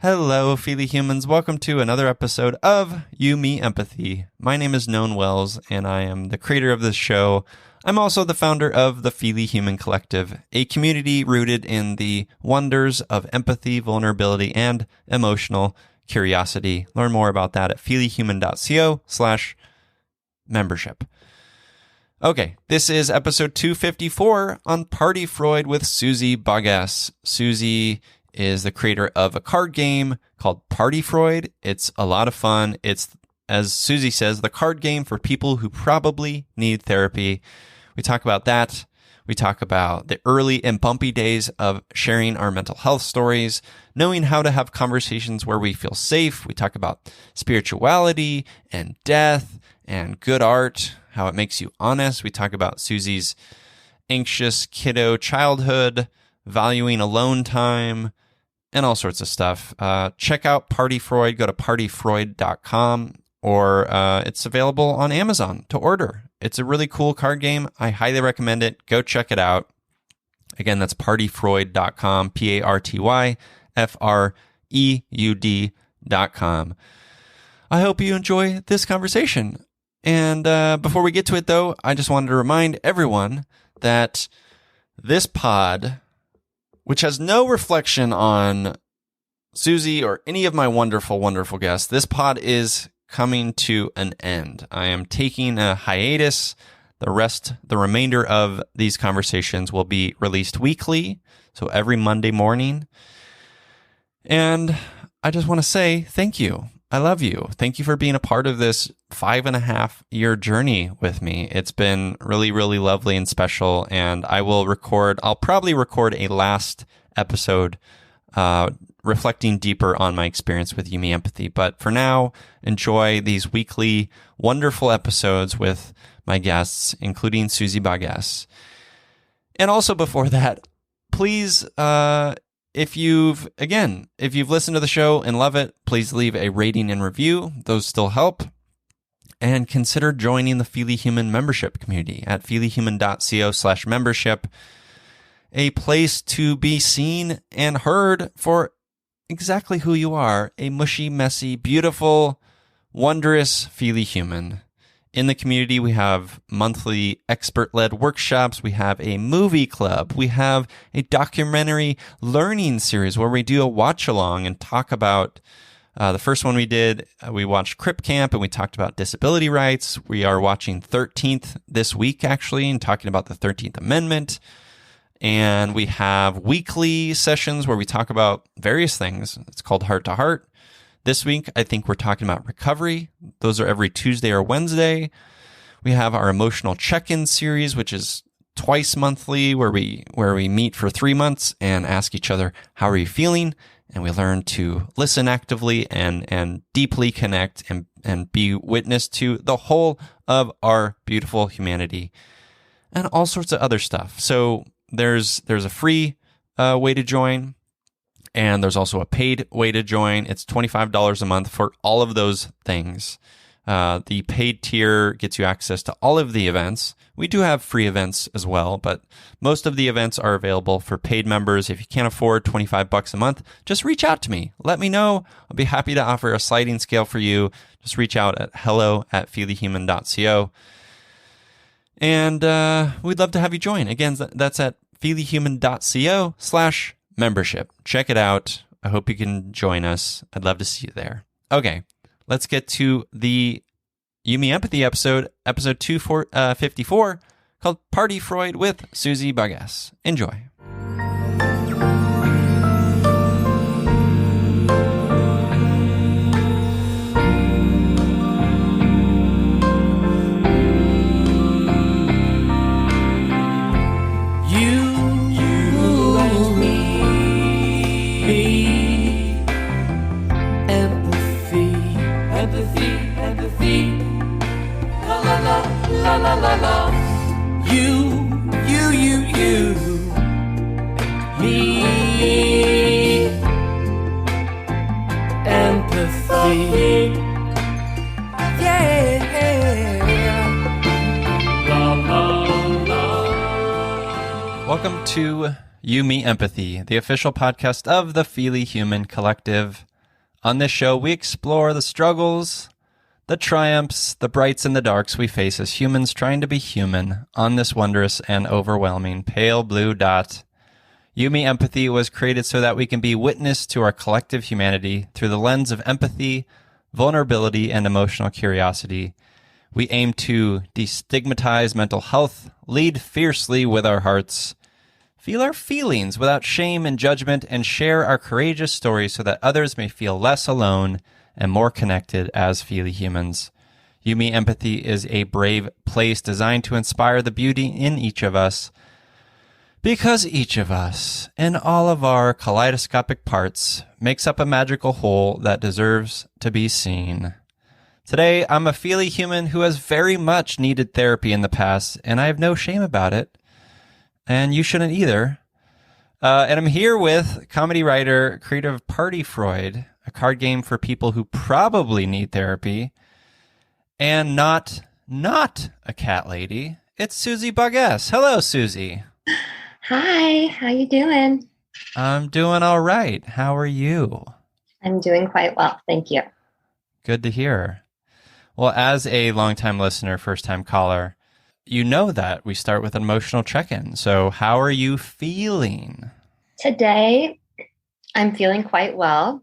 Hello, Feely Humans. Welcome to another episode of You, Me, Empathy. My name is Known Wells, and I am the creator of this show. I'm also the founder of the Feely Human Collective, a community rooted in the wonders of empathy, vulnerability, and emotional curiosity. Learn more about that at feelyhuman.co/membership. Okay, this is episode 254 on Party Freud with Susie Boggess. Susie is the creator of a card game called Party Freud. It's a lot of fun. It's, as Susie says, the card game for people who probably need therapy. We talk about that. We talk about the early and bumpy days of sharing our mental health stories, knowing how to have conversations where we feel safe. We talk about spirituality and death and good art, how it makes you honest. We talk about Susie's anxious kiddo childhood, valuing alone time, and all sorts of stuff. Check out Party Freud. Go to partyfreud.com, or it's available on Amazon to order. It's a really cool card game. I highly recommend it. Go check it out. Again, that's partyfreud.com, partyfreud.com. I hope you enjoy this conversation. And before we get to it, though, I just wanted to remind everyone that this pod, which has no reflection on Susie or any of my wonderful, wonderful guests, this pod is coming to an end. I am taking a hiatus. The remainder of these conversations will be released weekly, so every Monday morning. And I just want to say thank you. I love you. Thank you for being a part of this 5.5-year journey with me. It's been really, really lovely and special. And I'll probably record a last episode reflecting deeper on my experience with You, Me, Empathy. But for now, enjoy these weekly wonderful episodes with my guests, including Susie Boggess. And also before that, please, if you've listened to the show and love it, please leave a rating and review. Those still help. And consider joining the Feely Human membership community at feelyhuman.co/membership, a place to be seen and heard for exactly who you are, a mushy, messy, beautiful, wondrous Feely Human. In the community, we have monthly expert-led workshops. We have a movie club. We have a documentary learning series where we do a watch-along and talk about the first one we did. We watched Crip Camp and we talked about disability rights. We are watching 13th this week, actually, and talking about the 13th Amendment. And we have weekly sessions where we talk about various things. It's called Heart to Heart. This week, I think we're talking about recovery. Those are every Tuesday or Wednesday. We have our emotional check-in series, which is twice monthly, where we meet for 3 months and ask each other, how are you feeling? And we learn to listen actively and deeply connect and be witness to the whole of our beautiful humanity and all sorts of other stuff. So there's a free way to join. And there's also a paid way to join. It's $25 a month for all of those things. The paid tier gets you access to all of the events. We do have free events as well, but most of the events are available for paid members. If you can't afford $25 a month, just reach out to me. Let me know. I'll be happy to offer a sliding scale for you. Just reach out at hello@feelyhuman.co. And we'd love to have you join. Again, that's at feelyhuman.co/membership. Check it out. I hope you can join us. I'd love to see you there. Okay, let's get to the You, Me, Empathy episode 254, called Party Freud with Susie Boggess. Enjoy. La la la la, you, me, empathy, yeah, la la la. Welcome to You, Me, Empathy, the official podcast of the Feely Human Collective. On this show, we explore the struggles, the triumphs, the brights and the darks we face as humans trying to be human on this wondrous and overwhelming pale blue dot. You Me Empathy was created so that we can be witness to our collective humanity through the lens of empathy, vulnerability, and emotional curiosity. We aim to destigmatize mental health, lead fiercely with our hearts, feel our feelings without shame and judgment, and share our courageous stories so that others may feel less alone and more connected as feely humans. You Me Empathy is a brave place designed to inspire the beauty in each of us, because each of us, in all of our kaleidoscopic parts, makes up a magical whole that deserves to be seen. Today, I'm a feely human who has very much needed therapy in the past, and I have no shame about it. And you shouldn't either. And I'm here with comedy writer, creator of Party Freud, a card game for people who probably need therapy, and not a cat lady. It's Susie Boggess. Hello, Susie. Hi, how you doing? I'm doing all right. How are you? I'm doing quite well, thank you. Good to hear. Well, as a longtime listener, first-time caller, you know that we start with an emotional check-in. So how are you feeling? Today, I'm feeling quite well.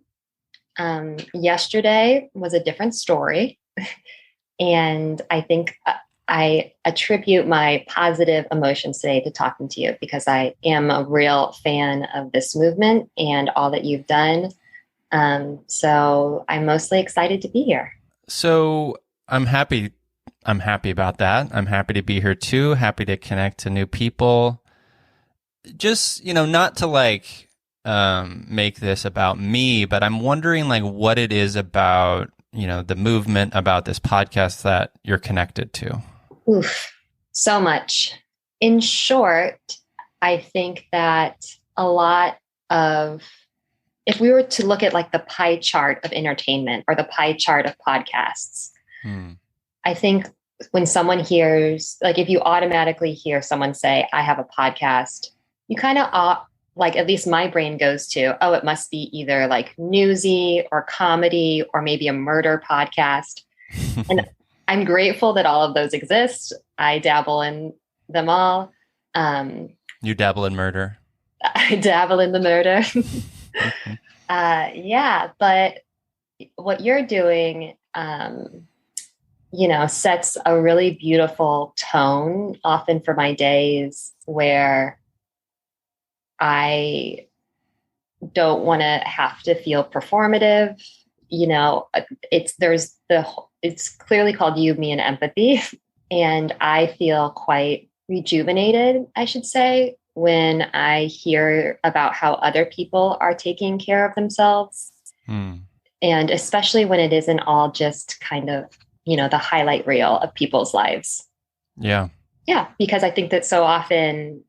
Yesterday was a different story. And I think I attribute my positive emotions today to talking to you because I am a real fan of this movement and all that you've done. So I'm mostly excited to be here. So I'm happy about that. I'm happy to be here too. Happy to connect to new people. Just, not to make this about me, but I'm wondering what it is about, the movement, about this podcast that you're connected to. Oof, so much. In short, I think that a lot of, if we were to look at the pie chart of entertainment or the pie chart of podcasts, I think when someone hears, if you automatically hear someone say, I have a podcast, you kind of, at least my brain goes to, oh, it must be either newsy or comedy or maybe a murder podcast. And I'm grateful that all of those exist. I dabble in them all. You dabble in murder? I dabble in the murder. Yeah, but what you're doing, sets a really beautiful tone often for my days where I don't want to have to feel performative. It's clearly called You, Me, and Empathy. And I feel quite rejuvenated, I should say, when I hear about how other people are taking care of themselves. And especially when it isn't all just kind of, the highlight reel of people's lives. Yeah. Yeah. Because I think that so often,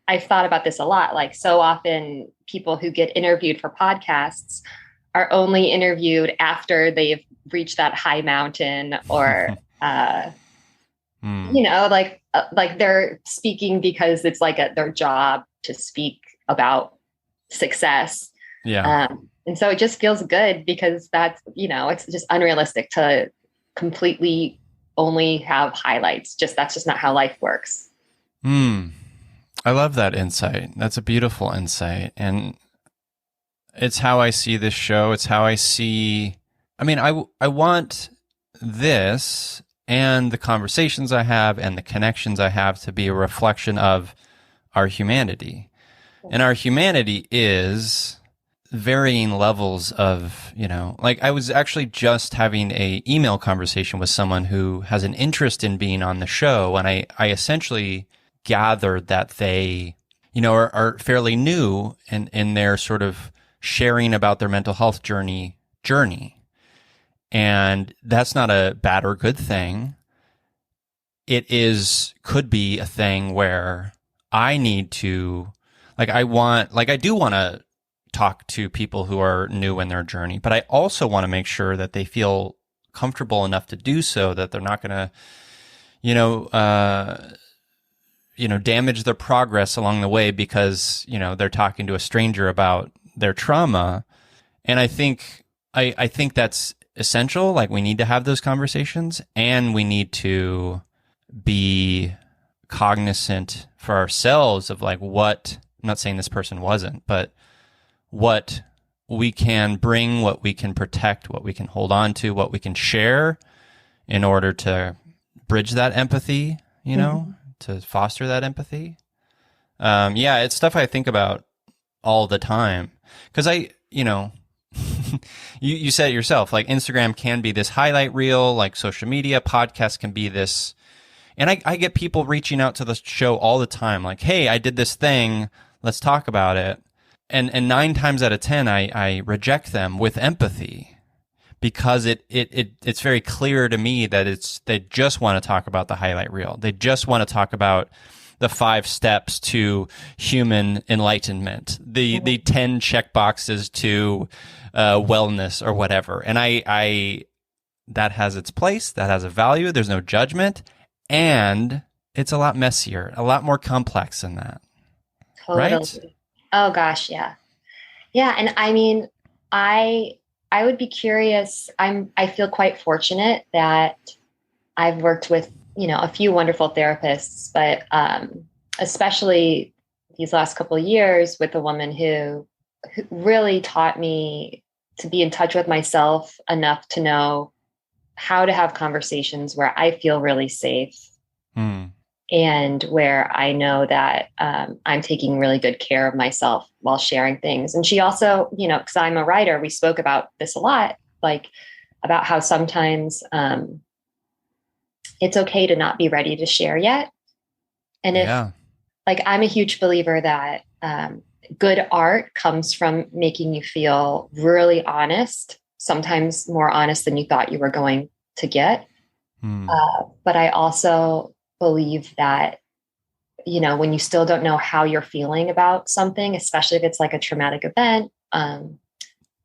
I've thought about this a lot, so often people who get interviewed for podcasts are only interviewed after they've reached that high mountain or, they're speaking because it's their job to speak about success. Yeah. And so it just feels good because that's, it's just unrealistic to completely only have highlights. That's just not how life works. I love that insight. That's a beautiful insight. And it's how I see this show. It's how I see, I want this and the conversations I have and the connections I have to be a reflection of our humanity. And our humanity is varying levels of, I was actually just having a email conversation with someone who has an interest in being on the show. And I essentially gathered that they, are fairly new in their sort of sharing about their mental health journey. And that's not a bad or good thing. It could be a thing where I need to, I do want to talk to people who are new in their journey, but I also want to make sure that they feel comfortable enough to do so, that they're not going to, damage their progress along the way because, they're talking to a stranger about their trauma. And I think I think that's essential. Like, we need to have those conversations, and we need to be cognizant for ourselves of like what, I'm not saying this person wasn't, but what we can bring, what we can protect, what we can hold on to, what we can share in order to bridge that empathy, you know, to foster that empathy. Yeah, it's stuff I think about all the time. Because you said it yourself, like Instagram can be this highlight reel, like social media, podcasts can be this. And I get people reaching out to the show all the time, like, hey, I did this thing, let's talk about it. And 9 times out of 10, I reject them with empathy, because it's very clear to me that they just want to talk about the highlight reel. They just want to talk about the 5 steps to human enlightenment, the 10 check boxes to wellness or whatever. And I that has its place, that has a value. There's no judgment, and it's a lot messier, a lot more complex than that. Totally. Right? Oh gosh, yeah. Yeah, and I mean, I would be curious. I feel quite fortunate that I've worked with, a few wonderful therapists, but especially these last couple of years with a woman who really taught me to be in touch with myself enough to know how to have conversations where I feel really safe. And where I know that I'm taking really good care of myself while sharing things. And she also, because I'm a writer, we spoke about this a lot, like about how sometimes it's okay to not be ready to share yet. And if, like, I'm a huge believer that good art comes from making you feel really honest, sometimes more honest than you thought you were going to get. But I also believe that, when you still don't know how you're feeling about something, especially if it's like a traumatic event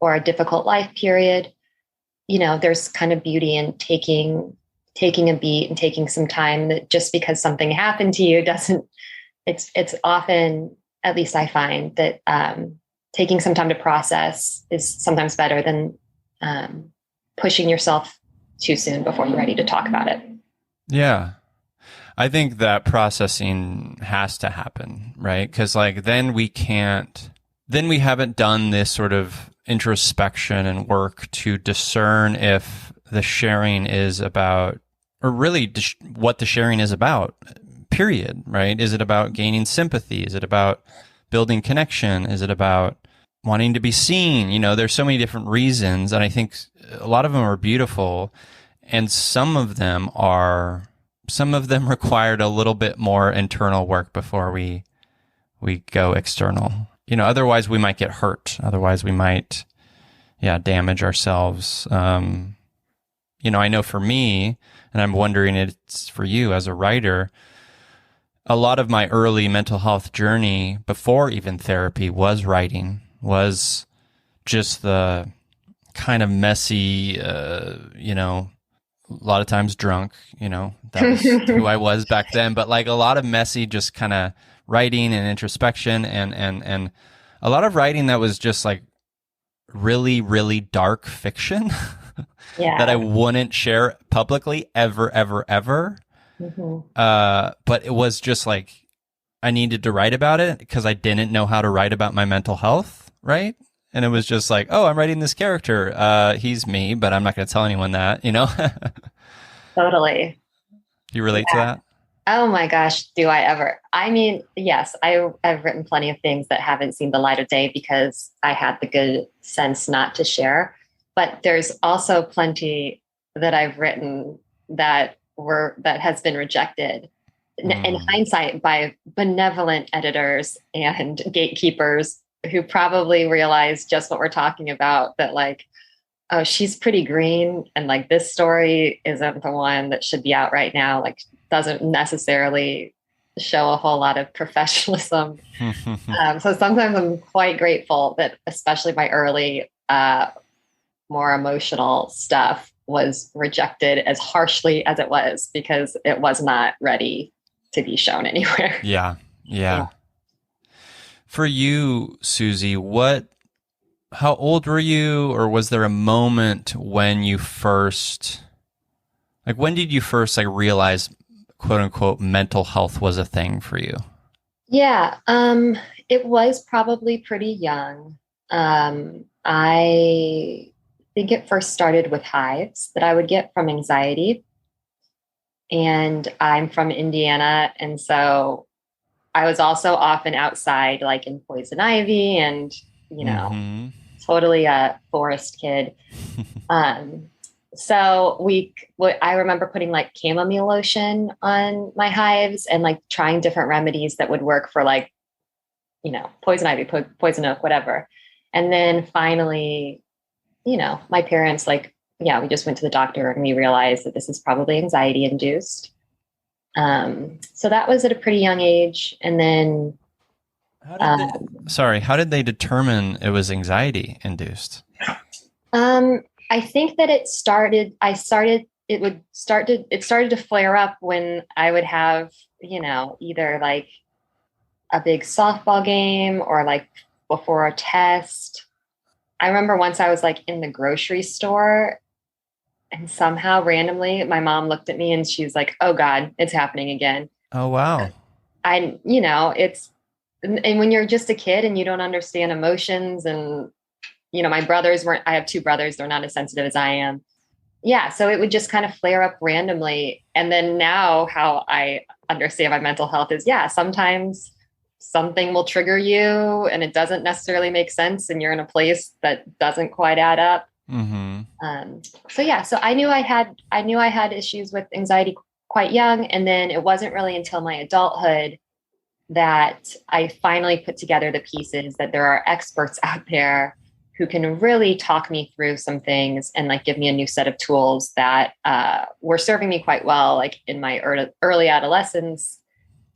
or a difficult life period, there's kind of beauty in taking a beat and taking some time. That just because something happened to you doesn't, it's often, at least I find that taking some time to process is sometimes better than pushing yourself too soon before you're ready to talk about it. Yeah. I think that processing has to happen, right? Because then we haven't done this sort of introspection and work to discern if the sharing is about, or really what the sharing is about, period, right? Is it about gaining sympathy? Is it about building connection? Is it about wanting to be seen? There's so many different reasons, and I think a lot of them are beautiful, and some of them required a little bit more internal work before we go external. Otherwise we might get hurt. Otherwise we might, damage ourselves. I know for me, and I'm wondering it's for you as a writer, a lot of my early mental health journey before even therapy was writing, was just the kind of messy, a lot of times drunk, that was who I was back then, but like a lot of messy, just kind of writing and introspection and a lot of writing that was just like really, really dark fiction that I wouldn't share publicly ever, ever, ever. But it was just like, I needed to write about it because I didn't know how to write about my mental health. Right. And it was just like, oh, I'm writing this character. He's me, but I'm not going to tell anyone that, Totally. Do you relate to that? Oh my gosh, do I ever? I mean, yes, I've written plenty of things that haven't seen the light of day because I had the good sense not to share. But there's also plenty that I've written that has been rejected in hindsight by benevolent editors and gatekeepers who probably realize just what we're talking about, that like, oh, she's pretty green, and like this story isn't the one that should be out right now. Like, doesn't necessarily show a whole lot of professionalism. So sometimes I'm quite grateful that especially my early, more emotional stuff was rejected as harshly as it was, because it was not ready to be shown anywhere. Yeah. For you, Susie, what how old were you, or was there a moment when you first, like, when did you first like realize, quote unquote, mental health was a thing for you? Yeah, it was probably pretty young. I think it first started with hives that I would get from anxiety. And I'm from Indiana. And so I was also often outside, like in poison ivy and, you know, Mm-hmm. totally a forest kid. Um, so I remember putting like chamomile lotion on my hives and like trying different remedies that would work for like, poison ivy, poison oak, whatever. And then finally, my parents like, yeah, we just went to the doctor and we realized that this is probably anxiety induced. So that was at a pretty young age. And then, How did they determine it was anxiety induced? I think that it started to flare up when I would have, either like a big softball game or like before a test. I remember once I was like in the grocery store and somehow randomly my mom looked at me and she was like, "Oh God, it's happening again." Oh, wow. And when you're just a kid and you don't understand emotions and, my brothers weren't, I have two brothers, they're not as sensitive as I am. Yeah. So it would just kind of flare up randomly. And then now how I understand my mental health is, yeah, sometimes something will trigger you and it doesn't necessarily make sense. And you're in a place that doesn't quite add up. Mm-hmm. So I knew I had issues with anxiety quite young. And then it wasn't really until my adulthood that I finally put together the pieces that there are experts out there who can really talk me through some things and like give me a new set of tools that were serving me quite well, like in my early adolescence,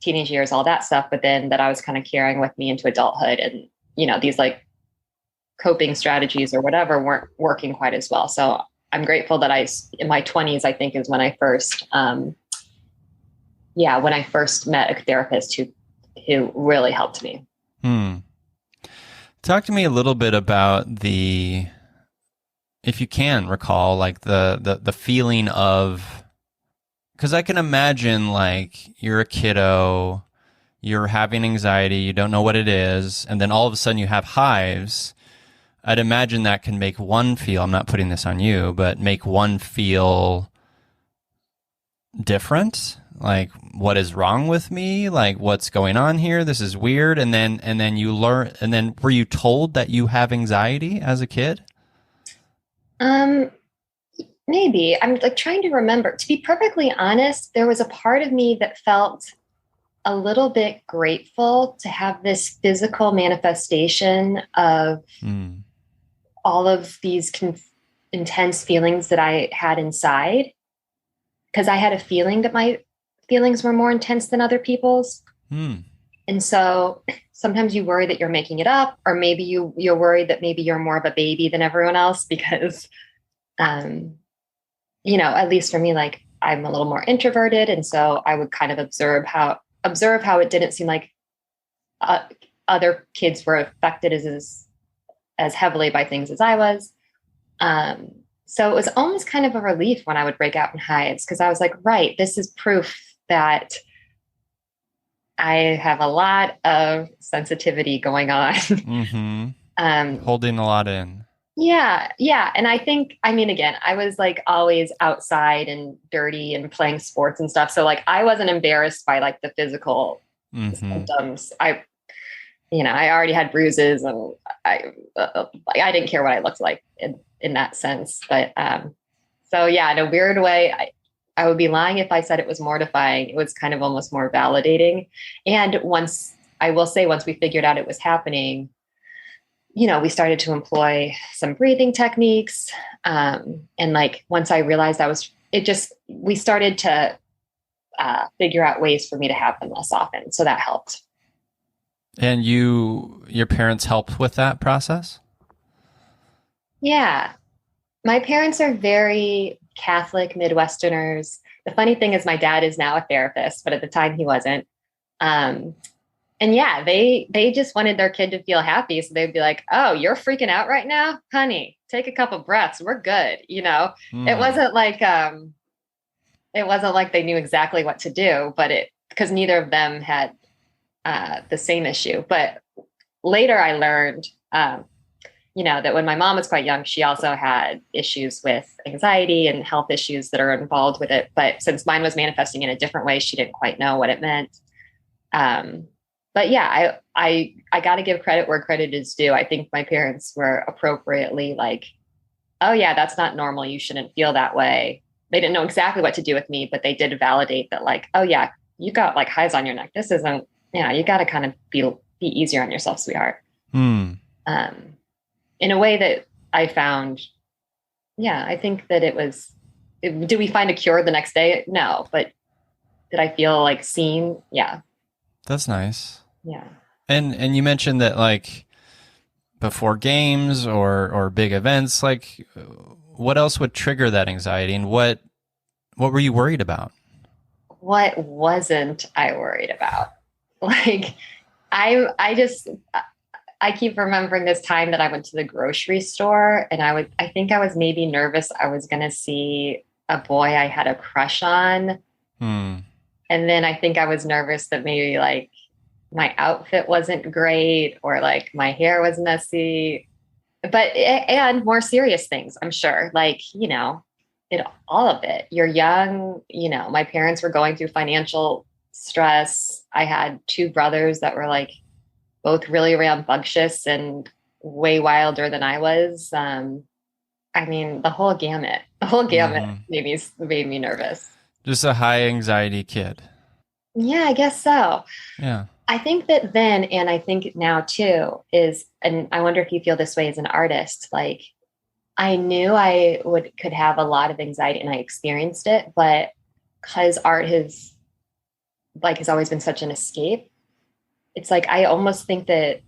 teenage years, all that stuff. But then that I was kind of carrying with me into adulthood, and these like coping strategies or whatever weren't working quite as well. So I'm grateful that in my 20s, I think is when I first, when I first met a therapist who really helped me. Talk to me a little bit about if you can recall, like the feeling of, because I can imagine like you're a kiddo, you're having anxiety, you don't know what it is, and then all of a sudden you have hives. I'd imagine that can make one feel, I'm not putting this on you, but make one feel different. Like, what is wrong with me? Like, what's going on here? This is weird. And then you learn, and then were you told that you have anxiety as a kid? Maybe. I'm like trying to remember. To be perfectly honest, there was a part of me that felt a little bit grateful to have this physical manifestation of all of these intense feelings that I had inside, because I had a feeling that my feelings were more intense than other people's. And so sometimes you worry that you're making it up, or maybe you're worried that maybe you're more of a baby than everyone else because, at least for me, like I'm a little more introverted. And so I would kind of observe how it didn't seem like other kids were affected as heavily by things as I was. So it was almost kind of a relief when I would break out in hives, because I was like, right, this is proof that I have a lot of sensitivity going on. Holding a lot in. Yeah. And again, I was like always outside and dirty and playing sports and stuff. So like I wasn't embarrassed by like the physical symptoms. I already had bruises, and I didn't care what I looked like in that sense. But so yeah, in a weird way, I would be lying if I said it was mortifying. It was kind of almost more validating. And once we figured out it was happening, we started to employ some breathing techniques. And like, once I realized we started to figure out ways for me to have them less often. So that helped. And your parents helped with that process? Yeah. My parents are very Catholic Midwesterners. The funny thing is my dad is now a therapist, but at the time he wasn't. And yeah, they just wanted their kid to feel happy. So they'd be like, "Oh, you're freaking out right now, honey. Take a couple breaths. We're good." It Mm. wasn't like they knew exactly what to do, but because neither of them had the same issue. But later I learned, that when my mom was quite young, she also had issues with anxiety and health issues that are involved with it. But since mine was manifesting in a different way, she didn't quite know what it meant. But yeah, I got to give credit where credit is due. I think my parents were appropriately like, "Oh yeah, that's not normal. You shouldn't feel that way." They didn't know exactly what to do with me, but they did validate that, like, "Oh yeah, you got like highs on your neck. This isn't, you got to kind of be easier on yourself, sweetheart." Mm. In a way that I found, yeah, I think that it was. Did we find a cure the next day? No, but did I feel like seen? Yeah, That's nice. yeah. And you mentioned that like before games or big events, like what else would trigger that anxiety, and what were you worried about? What wasn't I worried about? Like, I keep remembering this time that I went to the grocery store, and I think I was maybe nervous I was going to see a boy I had a crush on. Hmm. And then I think I was nervous that maybe like my outfit wasn't great, or like my hair was messy, and more serious things, I'm sure. Like, all of it. You're young, my parents were going through financial stress. I had two brothers that were like both really rambunctious and way wilder than I was. I mean, the whole gamut Mhm. made me nervous. Just a high anxiety kid. Yeah, I guess so. Yeah. I think that then, and I think now too, and I wonder if you feel this way as an artist, like I knew could have a lot of anxiety and I experienced it, but because art has always been such an escape, it's like I almost think that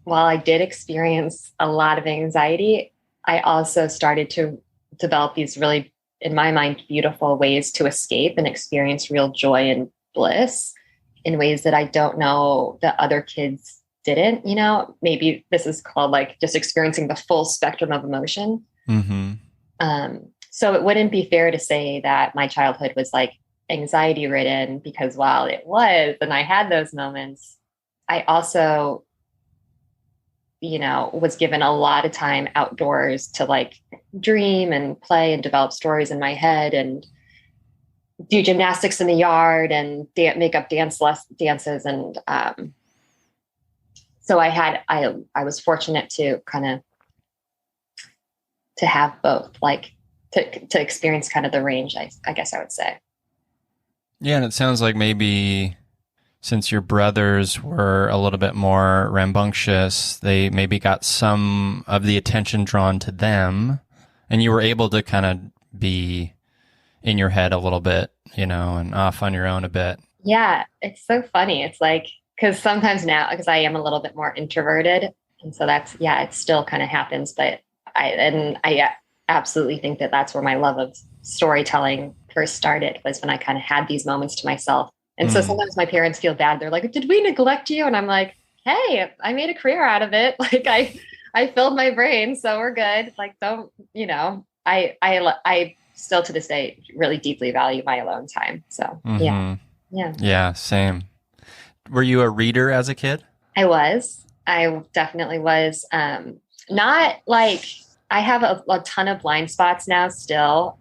while I did experience a lot of anxiety, I also started to develop these really, in my mind, beautiful ways to escape and experience real joy and bliss in ways that I don't know that other kids didn't. Maybe this is called like just experiencing the full spectrum of emotion. Mm-hmm. So it wouldn't be fair to say that my childhood was like anxiety ridden, because while it was, and I had those moments, I also, was given a lot of time outdoors to like dream and play and develop stories in my head and do gymnastics in the yard and make up dances. And so I was fortunate to kind of to have both, like to experience kind of the range, I guess I would say. Yeah, and it sounds like maybe since your brothers were a little bit more rambunctious, they maybe got some of the attention drawn to them, and you were able to kind of be in your head a little bit, and off on your own a bit. Yeah, it's so funny. It's like, because sometimes now, because I am a little bit more introverted, and so it still kind of happens. But I absolutely think that that's where my love of storytelling first started, was when I kind of had these moments to myself. And so sometimes my parents feel bad. They're like, "Did we neglect you?" And I'm like, "Hey, I made a career out of it. Like I filled my brain, so we're good. Like, don't, I still to this day really deeply value my alone time." So Mm-hmm. yeah, Yeah, same. Were you a reader as a kid? I definitely was. Not like, I have a ton of blind spots now still,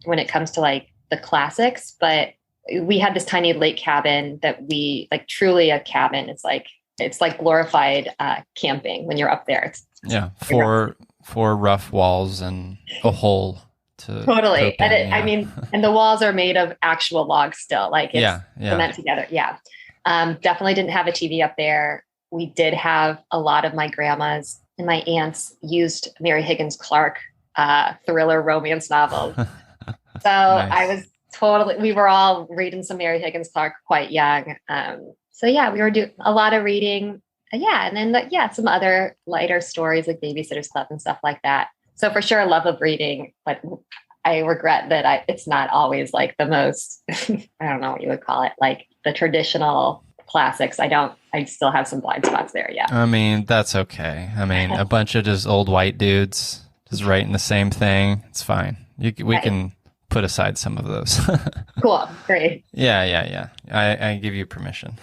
when it comes to like the classics, but we had this tiny lake cabin that we like, truly a cabin. It's like glorified camping when you're up there. Yeah, four rough walls and a hole to Totally. poop in, And I mean, and the walls are made of actual logs still. Like it's cement together. Yeah. Definitely didn't have a TV up there. We did have a lot of my grandma's and my aunts used Mary Higgins Clark thriller romance novels. So nice. We were all reading some Mary Higgins Clark quite young. So yeah, we were doing a lot of reading. Yeah. And then, some other lighter stories like Babysitter's Club and stuff like that. So for sure, love of reading, but I regret that it's not always like the most, I don't know what you would call it, like the traditional classics. I still have some blind spots there. Yeah. I mean, that's okay. I mean, a bunch of just old white dudes just writing the same thing. It's fine. We Right. can put aside some of those. Cool. Great. Yeah. I give you permission.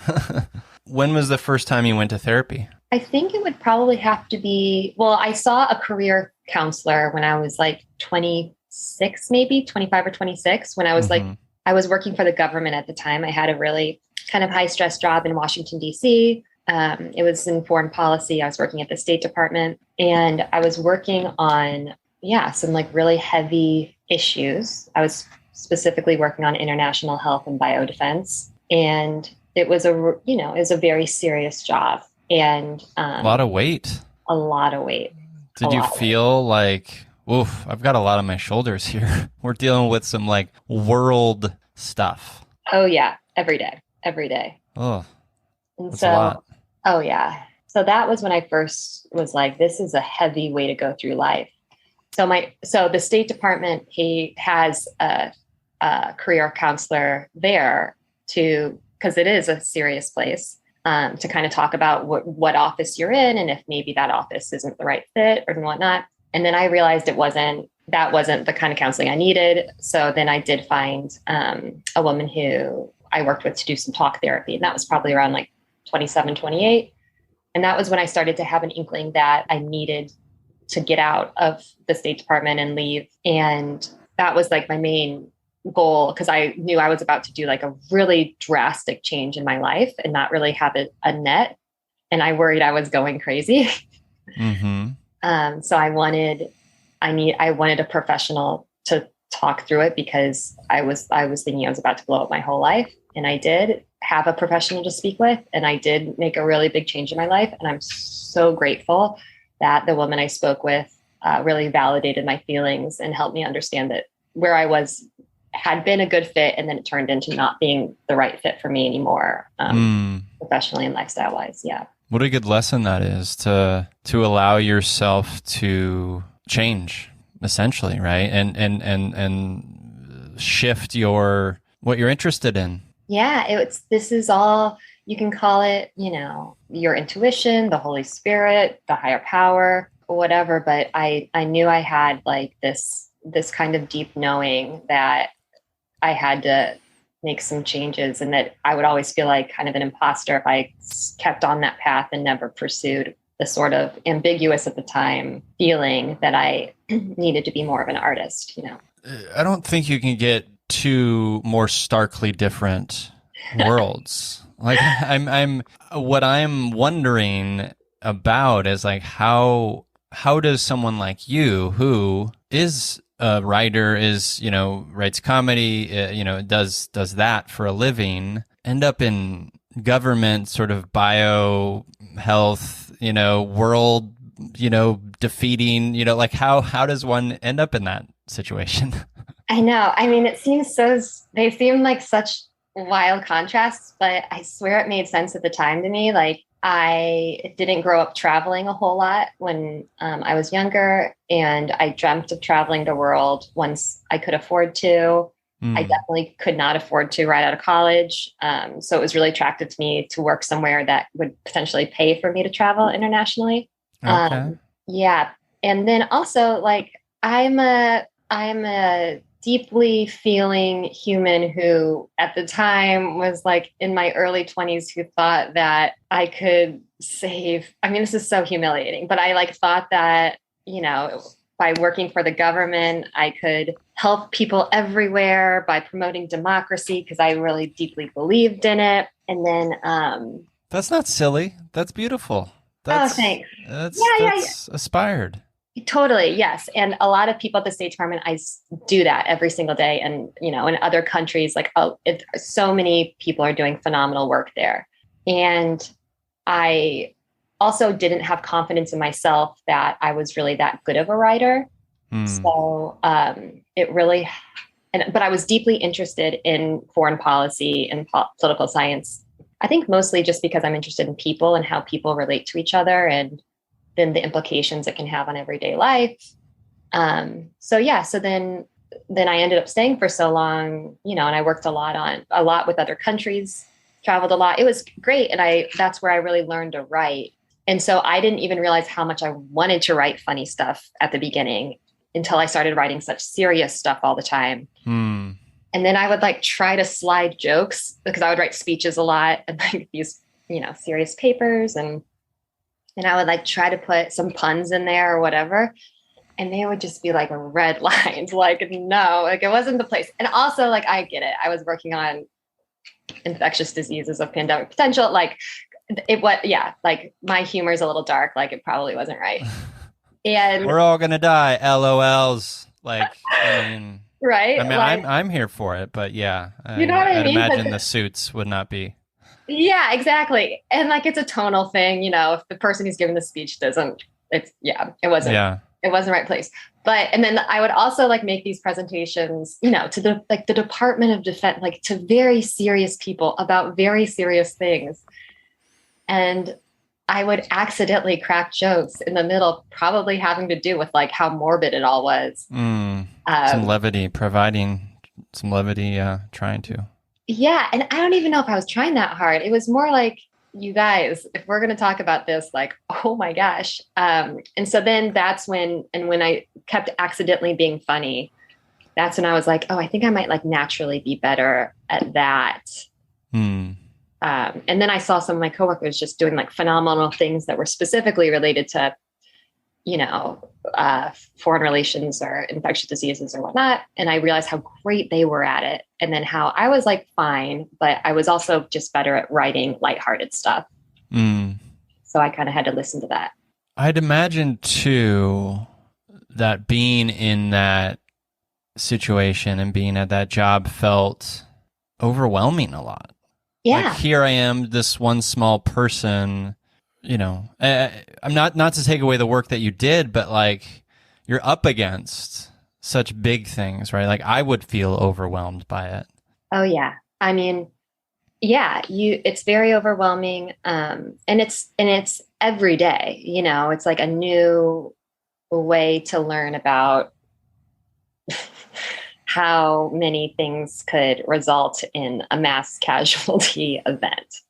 When was the first time you went to therapy? I think it would probably have to be, well, I saw a career counselor when I was like 26, maybe 25 or 26, when I was like, I was working for the government at the time. I had a really kind of high stress job in Washington, D.C. It was in foreign policy. I was working at the State Department, and I was working on, some like really heavy issues. I was specifically working on international health and biodefense. And it was it was a very serious job, and a lot of weight. A lot of weight. Did you feel like, oof, I've got a lot on my shoulders here. We're dealing with some like world stuff. Oh yeah, every day. Oh, and that's a lot. Oh yeah. So that was when I first was like, this is a heavy way to go through life. So the State Department, he has a career counselor there because it is a serious place, to kind of talk about what office you're in and if maybe that office isn't the right fit or whatnot. And then I realized that wasn't the kind of counseling I needed. So then I did find a woman who I worked with to do some talk therapy. And that was probably around like 27, 28. And that was when I started to have an inkling that I needed to get out of the State Department and leave. And that was like my main goal, because I knew I was about to do like a really drastic change in my life and not really have a net. And I worried I was going crazy. So I wanted a professional to talk through it, because I was thinking I was about to blow up my whole life. And I did have a professional to speak with, and I did make a really big change in my life. And I'm so grateful that the woman I spoke with really validated my feelings and helped me understand that where I was had been a good fit, and then it turned into not being the right fit for me anymore, professionally and lifestyle wise. Yeah. What a good lesson that is, to allow yourself to change, essentially, right? And shift what you're interested in. Yeah, this is all, you can call it, your intuition, the Holy Spirit, the higher power, whatever. But I knew I had like this kind of deep knowing that I had to make some changes, and that I would always feel like kind of an imposter if I kept on that path and never pursued the sort of ambiguous at the time feeling that I needed to be more of an artist, I don't think you can get two more starkly different worlds. Like what I'm wondering about is like, how does someone like you, who is a writer, writes comedy, does that for a living, end up in government sort of bio health, world, defeating, like how does one end up in that situation? I know. I mean, they seem like such wild contrasts, but I swear it made sense at the time to me. Like, I didn't grow up traveling a whole lot when I was younger, and I dreamt of traveling the world once I could afford to. I definitely could not afford to right out of college. So it was really attractive to me to work somewhere that would potentially pay for me to travel internationally. Okay. Yeah. And then also, like, I'm a deeply feeling human who at the time was like in my early 20s, who thought that I could this is so humiliating, but I like thought that, by working for the government, I could help people everywhere by promoting democracy, because I really deeply believed in it. And then that's not silly. That's beautiful. Thanks. That's aspired. Totally. Yes. And a lot of people at the State Department, I do that every single day. And, in other countries, like, so many people are doing phenomenal work there. And I also didn't have confidence in myself that I was really that good of a writer. So but I was deeply interested in foreign policy and political science. I think mostly just because I'm interested in people and how people relate to each other, and then the implications it can have on everyday life. So then I ended up staying for so long, and I worked a lot with other countries traveled a lot. It was great. And that's where I really learned to write. And so I didn't even realize how much I wanted to write funny stuff at the beginning until I started writing such serious stuff all the time. And then I would like try to slide jokes because I would write speeches a lot and like these, serious papers. And I would like try to put some puns in there or whatever. And they would just be like red lines, like, no, like it wasn't the place. And also like, I get it. I was working on infectious diseases of pandemic potential. Like like my humor is a little dark. Like it probably wasn't right. And we're all going to die. LOLs. Like, right. I mean, like, I'm here for it, but yeah, you know what I mean? I'd imagine the suits would not be. Yeah, exactly. And like, it's a tonal thing, if the person who's giving the speech it wasn't the right place. But, and then I would also like make these presentations, to the Department of Defense, like to very serious people about very serious things. And I would accidentally crack jokes in the middle, probably having to do with like how morbid it all was. Some levity, providing some levity, trying to. Yeah. And I don't even know if I was trying that hard. It was more like, you guys, if we're going to talk about this, like, oh my gosh. And so then that's when I kept accidentally being funny, that's when I was like, oh, I think I might like naturally be better at that. And then I saw some of my coworkers just doing like phenomenal things that were specifically related to, foreign relations or infectious diseases or whatnot. And I realized how great they were at it. And then how I was like, fine, but I was also just better at writing lighthearted stuff. So I kind of had to listen to that. I'd imagine too, that being in that situation and being at that job felt overwhelming a lot. Yeah. Like, here I am, this one small person, I'm not to take away the work that you did, but like you're up against such big things, right? Like I would feel overwhelmed by it. Oh yeah. I mean, yeah, it's very overwhelming. And it's every day, it's like a new way to learn about how many things could result in a mass casualty event.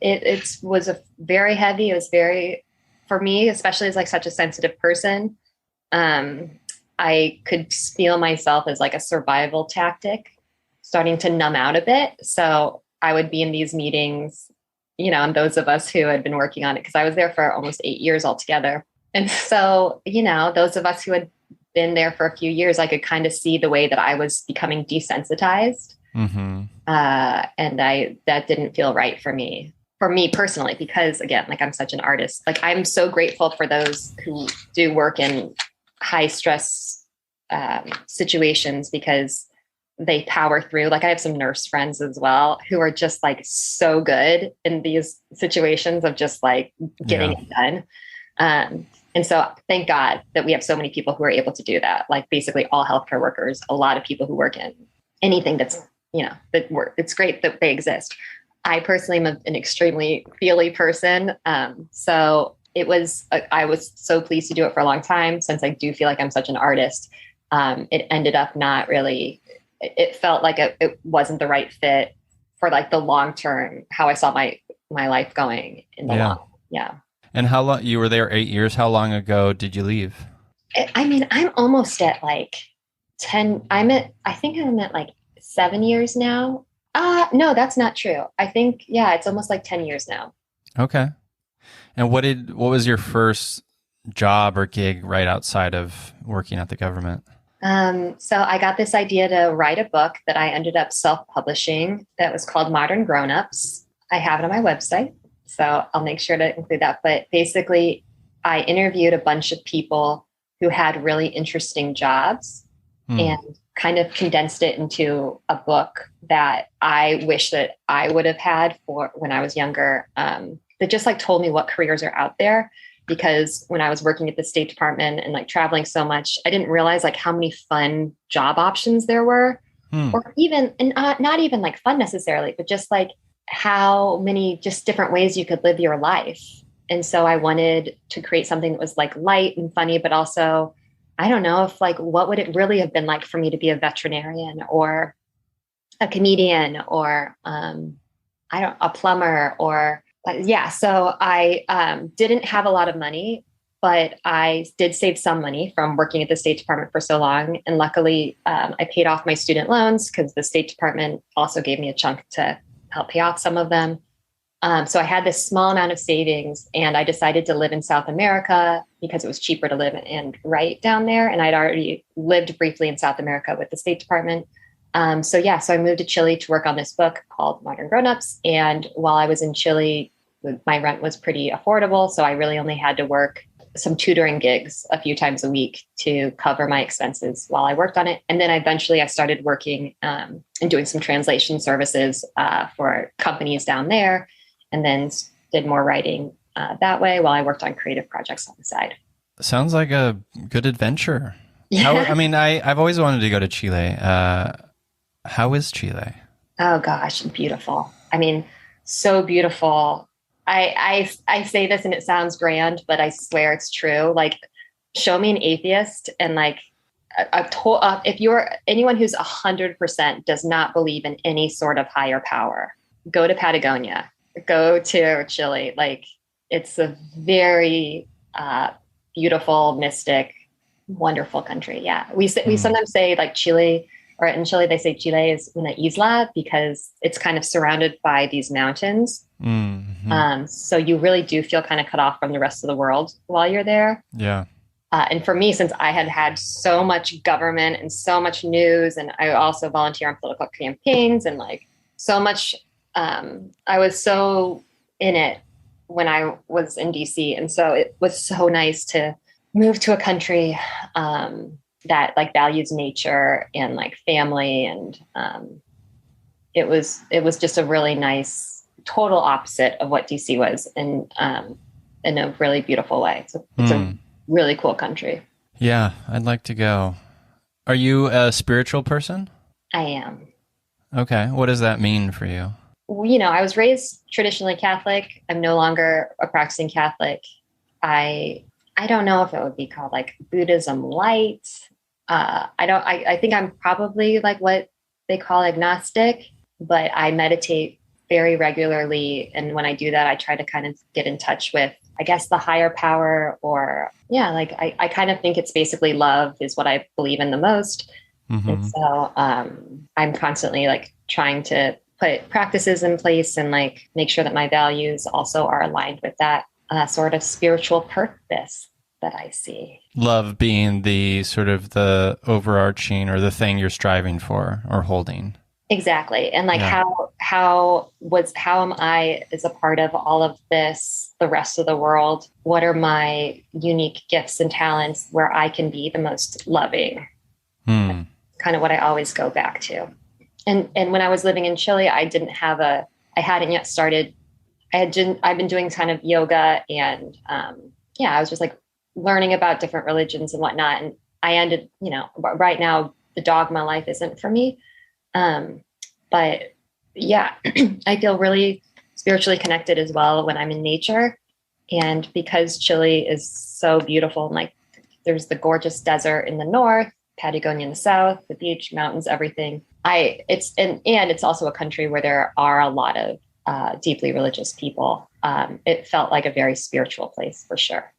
It was very heavy. It was very, for me, especially as like such a sensitive person, I could feel myself as like a survival tactic starting to numb out a bit. So I would be in these meetings, and those of us who had been working on it, because I was there for almost 8 years altogether. And so, those of us who had been there for a few years, I could kind of see the way that I was becoming desensitized. And that didn't feel right for me personally, because again, like I'm such an artist, like I'm so grateful for those who do work in high stress situations because they power through. Like I have some nurse friends as well who are just like so good in these situations of just like getting it done. And so thank God that we have so many people who are able to do that. Like basically all healthcare workers, a lot of people who work in anything that's, that work. It's great that they exist. I personally am an extremely feely person. So I was so pleased to do it for a long time, since I do feel like I'm such an artist. It ended up not really, it felt like it wasn't the right fit for like the long term, how I saw my life going in the long. Yeah. And how long, you were there 8 years. How long ago did you leave? I mean, I'm almost at like 10. I think I'm at like 7 years now. No, that's not true. I think, it's almost like 10 years now. Okay. And what was your first job or gig right outside of working at the government? So I got this idea to write a book that I ended up self-publishing that was called Modern Grown-Ups. I have it on my website, so I'll make sure to include that. But basically, I interviewed a bunch of people who had really interesting jobs and kind of condensed it into a book that I wish that I would have had for when I was younger, that just like told me what careers are out there. Because when I was working at the State Department and like traveling so much, I didn't realize like how many fun job options there were, or even, and not even like fun necessarily, but just like how many just different ways you could live your life. And so I wanted to create something that was like light and funny, but also I don't know if like, what would it really have been like for me to be a veterinarian or a comedian or, a plumber or, yeah. So I didn't have a lot of money, but I did save some money from working at the State Department for so long. And luckily, I paid off my student loans because the State Department also gave me a chunk to help pay off some of them. So I had this small amount of savings, and I decided to live in South America because it was cheaper to live and write down there. And I'd already lived briefly in South America with the State Department. So I moved to Chile to work on this book called Modern Grownups. And while I was in Chile, my rent was pretty affordable. So I really only had to work some tutoring gigs a few times a week to cover my expenses while I worked on it. And then eventually I started working and doing some translation services for companies down there, and then did more writing that way while I worked on creative projects on the side. Sounds like a good adventure. Yeah. I've always wanted to go to Chile. How is Chile? Oh gosh, beautiful. I mean, so beautiful. I say this and it sounds grand, but I swear it's true. Like, show me an atheist and like if you're anyone who's 100% does not believe in any sort of higher power, go to Patagonia, go to Chile. Like, it's a very beautiful, mystic, wonderful country. Yeah, we sometimes say like Chile. Or in Chile, they say Chile is una isla because it's kind of surrounded by these mountains. Mm-hmm. So you really do feel kind of cut off from the rest of the world while you're there. Yeah. And for me, since I had so much government and so much news, and I also volunteer on political campaigns and like so much, I was so in it when I was in DC. And so it was so nice to move to a country that like values nature and like family. And it was just a really nice, total opposite of what DC was in a really beautiful way. So it's a really cool country. Yeah, I'd like to go. Are you a spiritual person? I am. Okay. What does that mean for you? You know, I was raised traditionally Catholic. I'm no longer a practicing Catholic. I don't know if it would be called like Buddhism light. I think I'm probably like what they call agnostic, but I meditate very regularly. And when I do that, I try to kind of get in touch with, I guess, the higher power, or like I kind of think it's basically love is what I believe in the most. Mm-hmm. And so I'm constantly like trying to put practices in place and like make sure that my values also are aligned with that sort of spiritual purpose that I see. Love being the sort of the overarching or the thing you're striving for or holding. Exactly. And like how am I as a part of all of this, the rest of the world? What are my unique gifts and talents where I can be the most loving? That's kind of what I always go back to. And when I was living in Chile, I hadn't yet started. I've been doing kind of yoga and I was just like learning about different religions and whatnot. And I ended, right now the dogma life isn't for me. But yeah, I feel really spiritually connected as well when I'm in nature. And because Chile is so beautiful, and like there's the gorgeous desert in the north, Patagonia in the south, the beach, mountains, everything. It's also a country where there are a lot of deeply religious people. It felt like a very spiritual place for sure.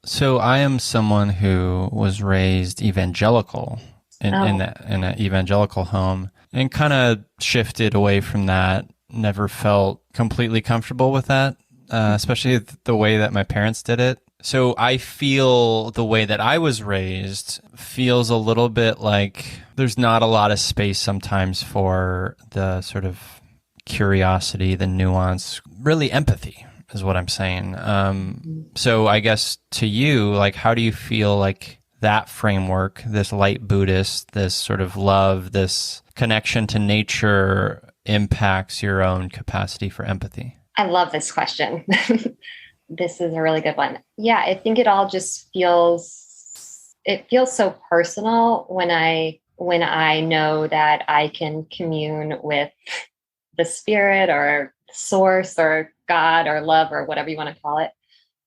So I am someone who was raised evangelical in an evangelical home and kind of shifted away from that. Never felt completely comfortable with that, especially the way that my parents did it. So I feel the way that I was raised feels a little bit like there's not a lot of space sometimes for the sort of curiosity, the nuance, really empathy is what I'm saying. So I guess to you, like, how do you feel like that framework, this light Buddhist, this sort of love, this connection to nature impacts your own capacity for empathy? I love this question. This is a really good one. Yeah, I think it all just feels so personal when I know that I can commune with the spirit or source or God or love or whatever you want to call it.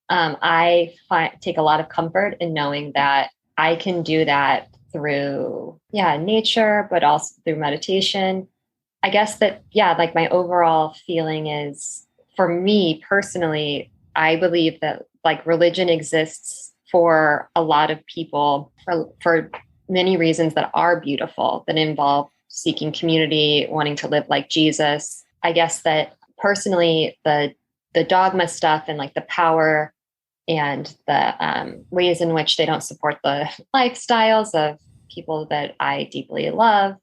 I take a lot of comfort in knowing that I can do that through, nature, but also through meditation. I guess that, like my overall feeling is, for me personally, I believe that like religion exists for a lot of people for many reasons that are beautiful, that involve seeking community, wanting to live like Jesus. I guess that personally, the dogma stuff and like the power and the ways in which they don't support the lifestyles of people that I deeply love,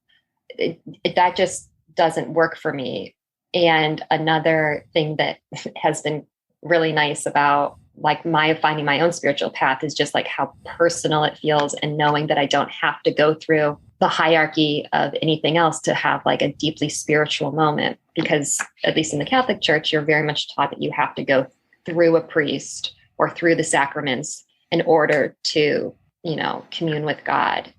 that just doesn't work for me. And another thing that has been really nice about like my finding my own spiritual path is just like how personal it feels, and knowing that I don't have to go through the hierarchy of anything else to have like a deeply spiritual moment. Because at least in the Catholic Church, you're very much taught that you have to go through a priest or through the sacraments in order to, commune with God.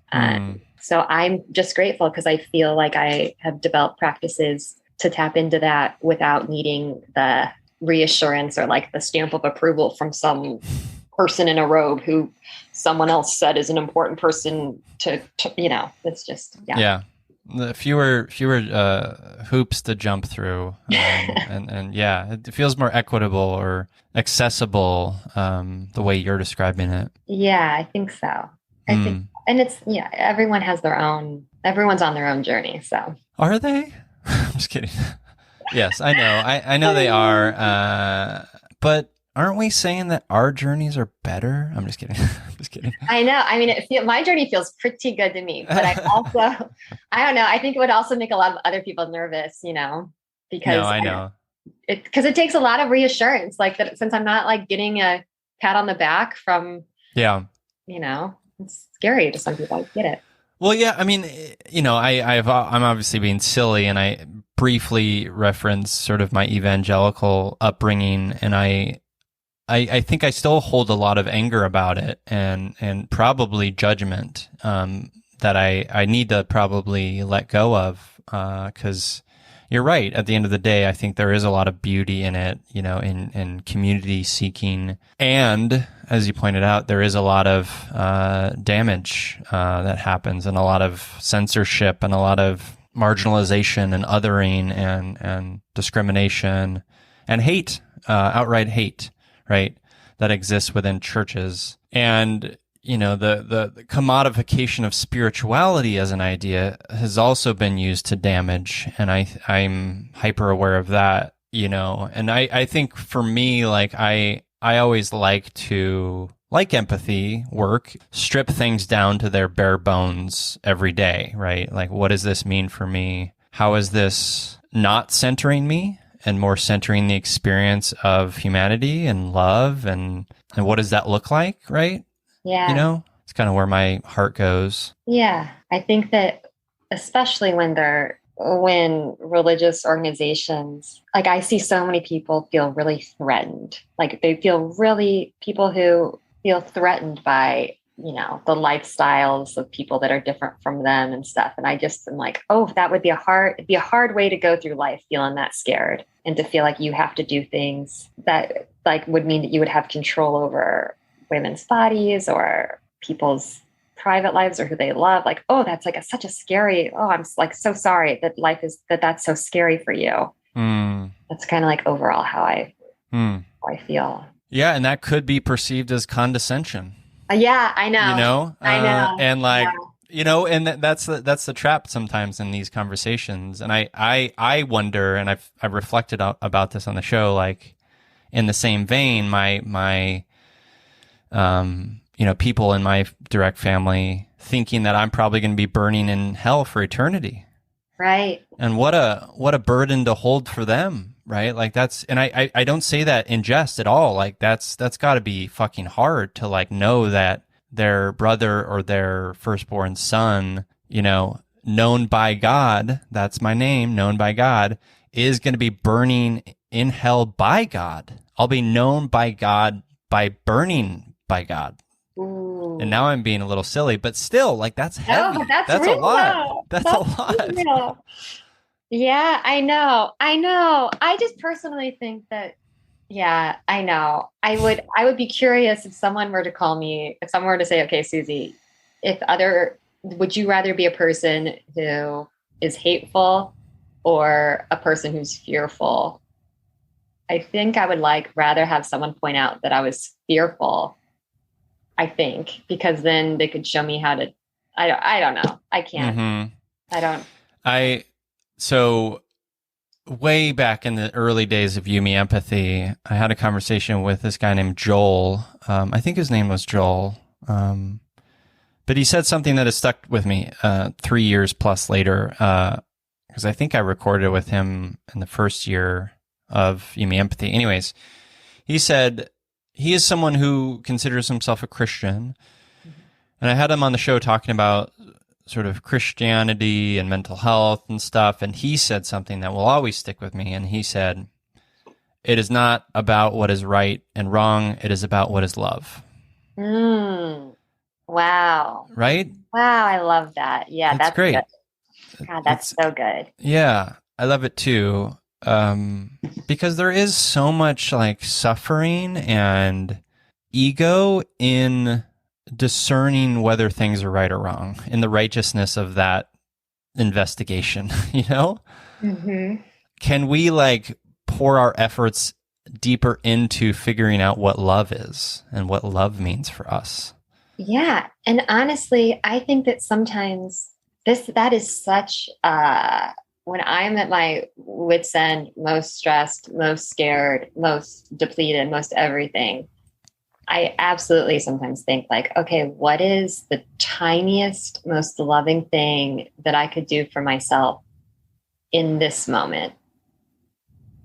So I'm just grateful because I feel like I have developed practices to tap into that without needing the reassurance or like the stamp of approval from some person in a robe who someone else said is an important person to it's just, Yeah. The fewer hoops to jump through, and it feels more equitable or accessible, the way you're describing it. Yeah, I think so. I think, and it's, everyone's on their own journey. So are they? I'm just kidding. Yes, I know. I know they are. But aren't we saying that our journeys are better? I'm just kidding. I'm just kidding. I know. I mean, my journey feels pretty good to me, but I don't know. I think it would also make a lot of other people nervous, because no, I know because it takes a lot of reassurance, like that, since I'm not like getting a pat on the back from, it's scary to some people. I get it. Well, yeah, I mean, I'm obviously being silly, and I briefly reference sort of my evangelical upbringing, and I think I still hold a lot of anger about it, and probably judgment, that I need to probably let go of, because you're right. At the end of the day, I think there is a lot of beauty in it, in community seeking. And as you pointed out, there is a lot of damage that happens, and a lot of censorship, and a lot of marginalization and othering and discrimination and hate, outright hate, right, that exists within churches. And the commodification of spirituality as an idea has also been used to damage, and I'm hyper aware of that, and I think for me, like I always like to, like empathy work, strip things down to their bare bones every day, right? Like, what does this mean for me? How is this not centering me and more centering the experience of humanity and love, and what does that look like, right? Yeah. It's kind of where my heart goes. Yeah. I think that especially when religious organizations, like I see so many people feel really threatened. Like people who feel threatened by, the lifestyles of people that are different from them and stuff. And I just am like, oh, that would be it'd be a hard way to go through life, feeling that scared, and to feel like you have to do things that like would mean that you would have control over women's bodies or people's private lives or who they love. Like, oh, that's like such a scary, I'm like so sorry that that's so scary for you. That's kind of like overall how I feel. Yeah. And that could be perceived as condescension. Yeah, I know. I know. And like, and that's the trap sometimes in these conversations. And I wonder, and I've reflected about this on the show, like in the same vein, my people in my direct family thinking that I'm probably going to be burning in hell for eternity. Right. And what a burden to hold for them, right? Like and I don't say that in jest at all. Like that's got to be fucking hard to like know that their brother or their firstborn son, known by God, that's my name, known by God, is going to be burning in hell by God. I'll be known by God by burning by God. Ooh. And now I'm being a little silly, but still, like that's heavy. No, that's a lot. Though. That's a lot. Real. Yeah, I know. I just personally think that, I know. I would be curious if someone were to say, okay, Susie, would you rather be a person who is hateful or a person who's fearful? I think I would rather have someone point out that I was fearful, I think, because then they could show me how to, I don't know. I can't, Mm-hmm. I don't. So way back in the early days of You Me Empathy, I had a conversation with this guy named Joel. I think his name was Joel. But he said something that has stuck with me 3 years plus later, because I think I recorded it with him in the first year of You Me Empathy. Anyways, he said he is someone who considers himself a Christian. And I had him on the show talking about sort of Christianity and mental health and stuff. And he said something that will always stick with me. And he said, it is not about what is right and wrong. It is about what is love. Wow. Right? Wow. I love that. Yeah. That's great. Good. God, that's so good. Yeah. I love it too. Because there is so much like suffering and ego in discerning whether things are right or wrong, in the righteousness of that investigation, you know? Mm-hmm. Can we like pour our efforts deeper into figuring out what love is and what love means for us? Yeah. And honestly, I think that sometimes that is such, when I'm at my wit's end, most stressed, most scared, most depleted, most everything, I absolutely sometimes think like, okay, what is the tiniest, most loving thing that I could do for myself in this moment?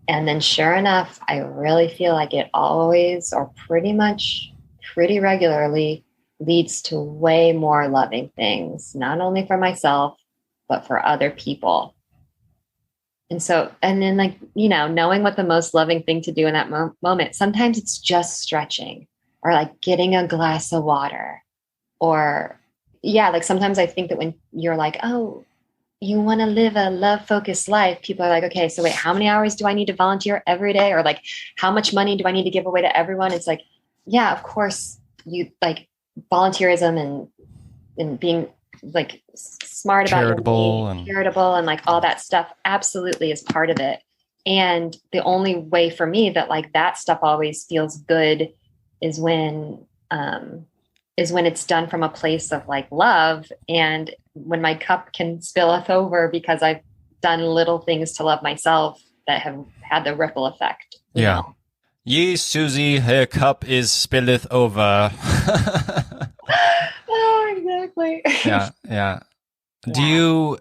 And then sure enough, I really feel like it always, or pretty regularly, leads to way more loving things, not only for myself, but for other people. And so, and then like, knowing what the most loving thing to do in that moment, sometimes it's just stretching or like getting a glass of water or like sometimes I think that when you're like, oh, you want to live a love-focused life, people are like, okay, so wait, how many hours do I need to volunteer every day? Or like, how much money do I need to give away to everyone? It's like, yeah, of course, you like volunteerism and being like smart about charitable and like all that stuff absolutely is part of it. And the only way for me that like that stuff always feels good is when it's done from a place of like love, and when my cup can spilleth over because I've done little things to love myself that have had the ripple effect. You know? Ye, Susie, her cup is spilleth over. Oh, exactly. Yeah. Do you,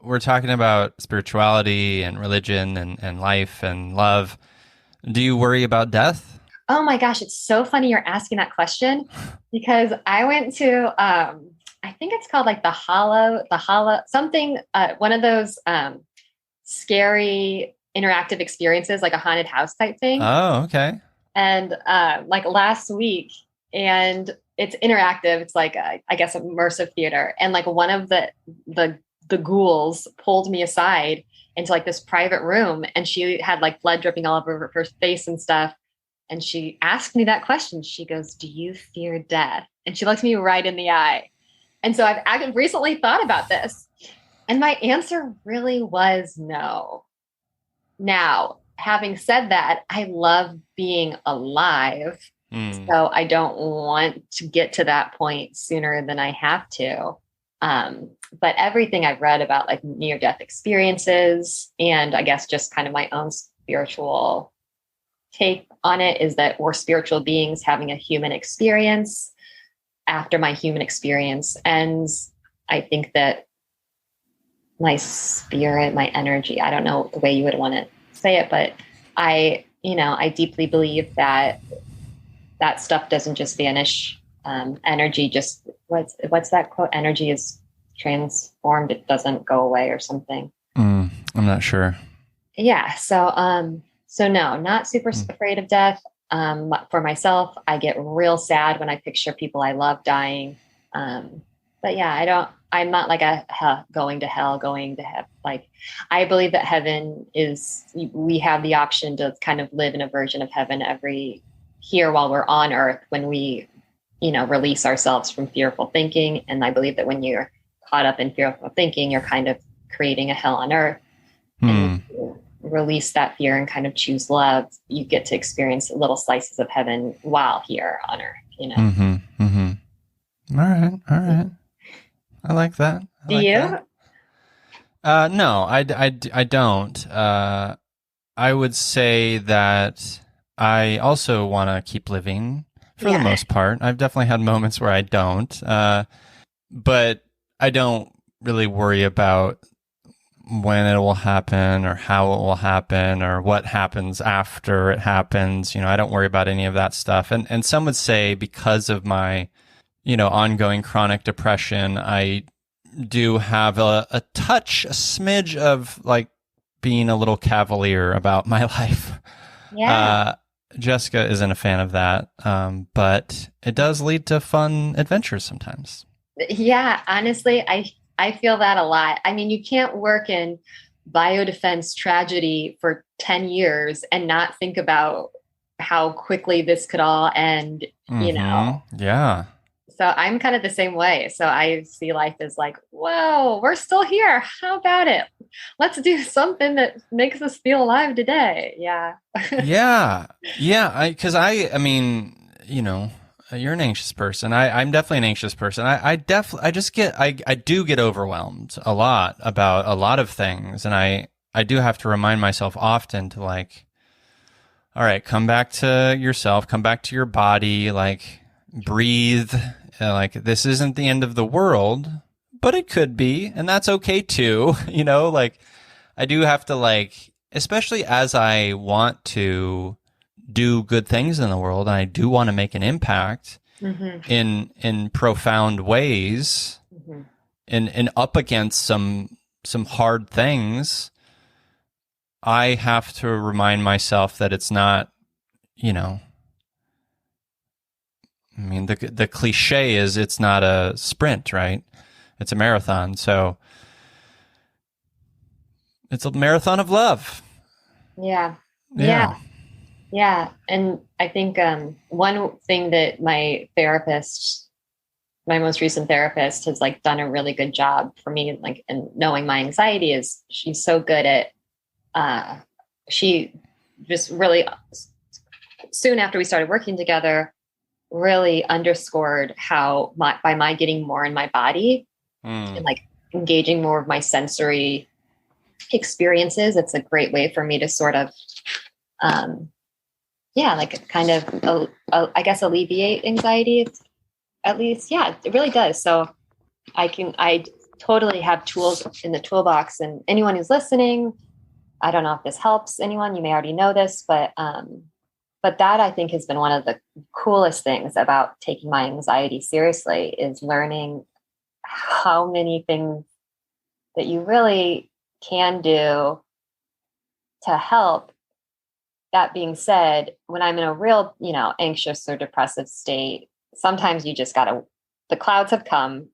we're talking about spirituality and religion and life and love. Do you worry about death? Oh my gosh, it's so funny you're asking that question because I went to, I think it's called like the hollow, something, one of those scary interactive experiences, like a haunted house type thing. Oh, okay. And like last week, and it's interactive. It's like, I guess, immersive theater. And like one of the ghouls pulled me aside into like this private room, and she had like blood dripping all over her face and stuff. And she asked me that question. She goes, do you fear death? And she looked me right in the eye. And so I've recently thought about this. And my answer really was no. Now, having said that, I love being alive. So I don't want to get to that point sooner than I have to. But everything I've read about like near-death experiences, and I guess just kind of my own spiritual take on it, is that we're spiritual beings having a human experience. After my human experience ends, I think that my spirit, my energy, I don't know the way you would want to say it, but I deeply believe that stuff doesn't just vanish. Energy just, what's that quote? Energy is transformed. It doesn't go away or something. I'm not sure. Yeah. So no, not super afraid of death. For myself, I get real sad when I picture people I love dying. But yeah, I'm not like going to hell, going to heaven. Like, I believe that heaven we have the option to kind of live in a version of heaven here while we're on earth, when we release ourselves from fearful thinking. And I believe that when you're caught up in fearful thinking, you're kind of creating a hell on earth. And if you release that fear and kind of choose love, you get to experience little slices of heaven while here on earth, All right. I like that. Do you? No, I don't. I would say that I also want to keep living for the most part. I've definitely had moments where I don't, but I don't really worry about when it will happen or how it will happen or what happens after it happens. I don't worry about any of that stuff. And some would say because of my, ongoing chronic depression, I do have a smidge of like being a little cavalier about my life. Yeah. Jessica isn't a fan of that. But it does lead to fun adventures sometimes. Yeah. Honestly, I feel that a lot. I mean, you can't work in biodefense tragedy for 10 years and not think about how quickly this could all end, Yeah. So I'm kind of the same way. So I see life as like, whoa, we're still here. How about it? Let's do something that makes us feel alive today. Yeah. Yeah. I mean, you're an anxious person. I'm definitely an anxious person. I do get overwhelmed a lot about a lot of things. And I do have to remind myself often to like, all right, come back to yourself, come back to your body, like breathe. Like this isn't the end of the world, but it could be. And that's okay too. Like I do have to like, especially as I want to do good things in the world, and I do want to make an impact in profound ways, and up against some hard things. I have to remind myself that it's not, I mean, the cliche is it's not a sprint, right? It's a marathon. So it's a marathon of love. Yeah. And I think one thing that my most recent therapist has like done a really good job for me, like in knowing my anxiety, is she's so good at, she just really soon after we started working together, really underscored how by my getting more in my body and like engaging more of my sensory experiences, it's a great way for me to sort of, like kind of, I guess, alleviate anxiety at least. Yeah, it really does. So I totally have tools in the toolbox, and anyone who's listening, I don't know if this helps anyone, you may already know this, but that I think has been one of the coolest things about taking my anxiety seriously, is learning how many things that you really can do to help. That being said, when I'm in a real, anxious or depressive state, sometimes you just the clouds have come.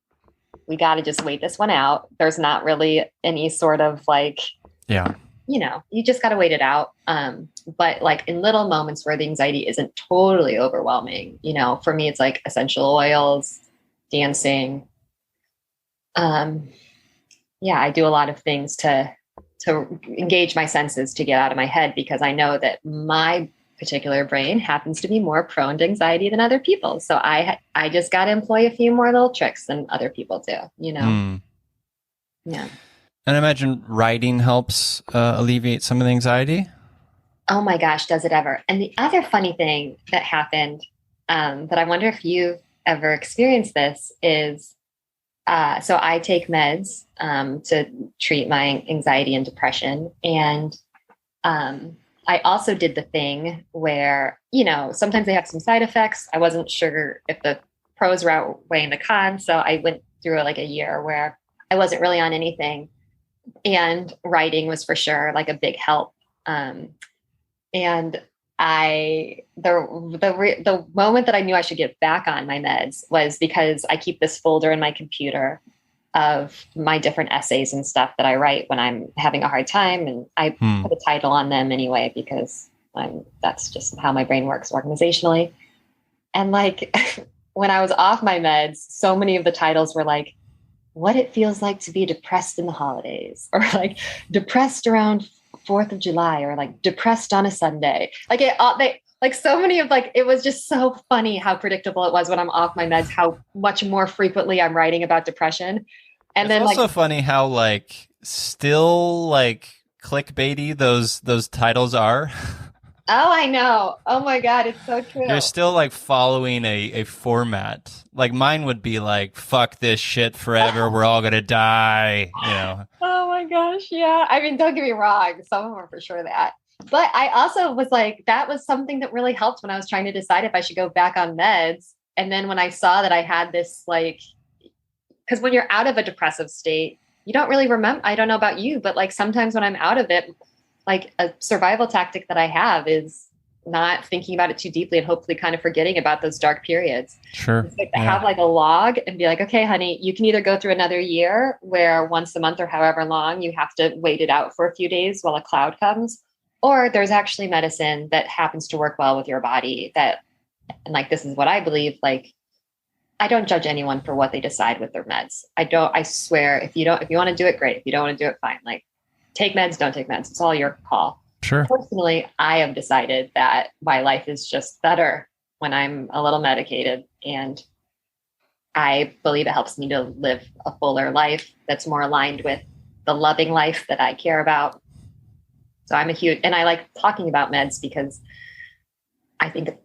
We got to just wait this one out. There's not really any sort of like, you just got to wait it out. But like in little moments where the anxiety isn't totally overwhelming, for me, it's like essential oils, dancing. I do a lot of things to engage my senses to get out of my head, because I know that my particular brain happens to be more prone to anxiety than other people. So I just got to employ a few more little tricks than other people do, Yeah. And I imagine writing helps alleviate some of the anxiety. Oh my gosh, does it ever? And the other funny thing that happened, that I wonder if you've ever experienced this, is so I take meds to treat my anxiety and depression. And I also did the thing where, sometimes they have some side effects. I wasn't sure if the pros were outweighing the cons. So I went through like a year where I wasn't really on anything. And writing was for sure like a big help. And the moment that I knew I should get back on my meds was because I keep this folder in my computer of my different essays and stuff that I write when I'm having a hard time. And I put a title on them anyway, because that's just how my brain works organizationally. And like when I was off my meds, so many of the titles were like, what it feels like to be depressed in the holidays, or like depressed around 4th of July, or like depressed on a Sunday. Like like so many of like, it was just so funny how predictable it was when I'm off my meds, how much more frequently I'm writing about depression. And It's then also like, funny how like still like clickbaity those titles are. oh, I know. Oh my God. It's so true. You're still like following a format. Like mine would be like, fuck this shit forever. We're all gonna die. You know. Oh my gosh. Yeah. I mean, don't get me wrong. Some of them are for sure that. But I also was like, that was something that really helped when I was trying to decide if I should go back on meds. And then when I saw that I had this, like, because when you're out of a depressive state, you don't really remember. I don't know about you, but like sometimes when I'm out of it, like a survival tactic that I have is not thinking about it too deeply and hopefully kind of forgetting about those dark periods. Sure. It's like to have like a log and be like, okay, honey, you can either go through another year where once a month or however long you have to wait it out for a few days while a cloud comes, or there's actually medicine that happens to work well with your body that, and like, this is what I believe, like, I don't judge anyone for what they decide with their meds. I swear, if you want to do it, great. If you don't want to do it, fine. Like, take meds, don't take meds. It's all your call. Sure. Personally, I have decided that my life is just better when I'm a little medicated. And I believe it helps me to live a fuller life that's more aligned with the loving life that I care about. So I'm and I like talking about meds because I think,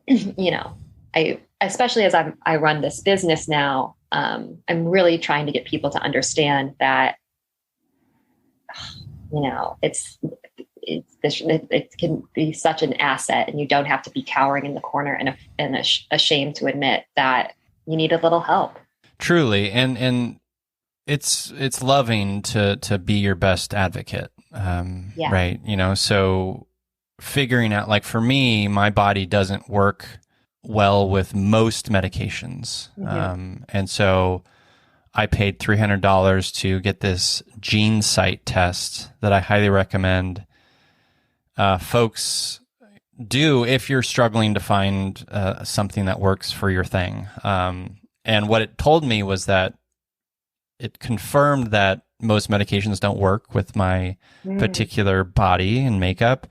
especially as I run this business now, I'm really trying to get people to understand that, it can be such an asset, and you don't have to be cowering in the corner and ashamed to admit that you need a little help. Truly, and it's loving to be your best advocate, right? So figuring out, like for me, my body doesn't work well with most medications, and so I paid $300 to get this gene site test that I highly recommend folks do if you're struggling to find something that works for your thing. And what it told me was that it confirmed that most medications don't work with my particular body and makeup,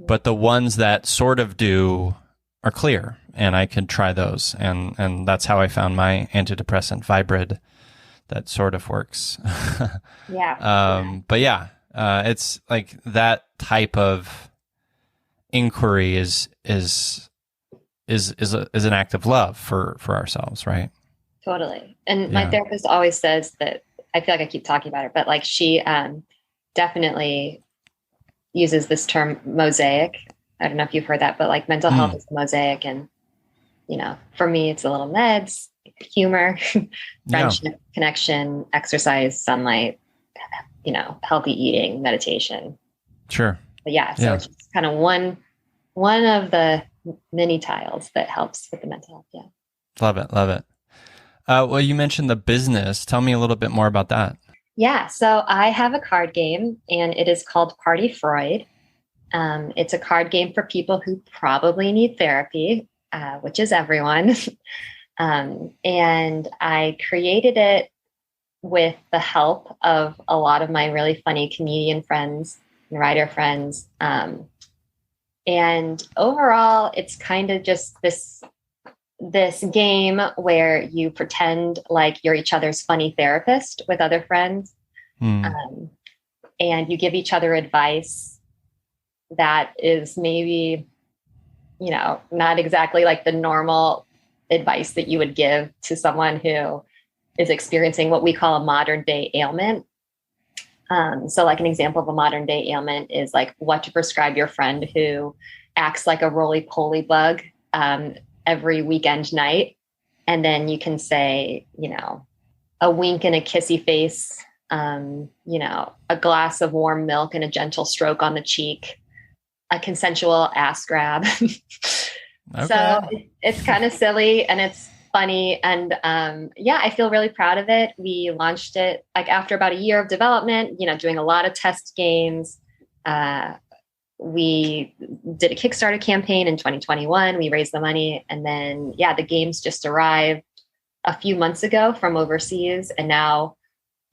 but the ones that sort of do are clear, and I could try those. And that's how I found my antidepressant Vibrid that sort of works. But yeah, it's like that type of inquiry is an act of love for ourselves, right? Totally. And my therapist always says that, I feel like I keep talking about her, but like she definitely uses this term mosaic. I don't know if you've heard that, but like mental health is a mosaic. And, for me, it's a little meds, humor, friendship, connection, exercise, sunlight, healthy eating, meditation. Sure. But it's just kind of one of the many tiles that helps with the mental health. Yeah. Love it. Well, you mentioned the business. Tell me a little bit more about that. Yeah. So I have a card game, and it is called Party Freud. It's a card game for people who probably need therapy, which is everyone. And I created it with the help of a lot of my really funny comedian friends and writer friends. And overall, it's kind of just this game where you pretend like you're each other's funny therapist with other friends. And you give each other advice that is maybe, not exactly like the normal advice that you would give to someone who is experiencing what we call a modern day ailment. So like an example of a modern day ailment is like what to prescribe your friend who acts like a roly-poly bug every weekend night. And then you can say, a wink and a kissy face, a glass of warm milk and a gentle stroke on the cheek, a consensual ass grab. Okay. So it's kind of silly and it's funny. And I feel really proud of it. We launched it like after about a year of development, doing a lot of test games, we did a Kickstarter campaign in 2021. We raised the money, and then the games just arrived a few months ago from overseas, and now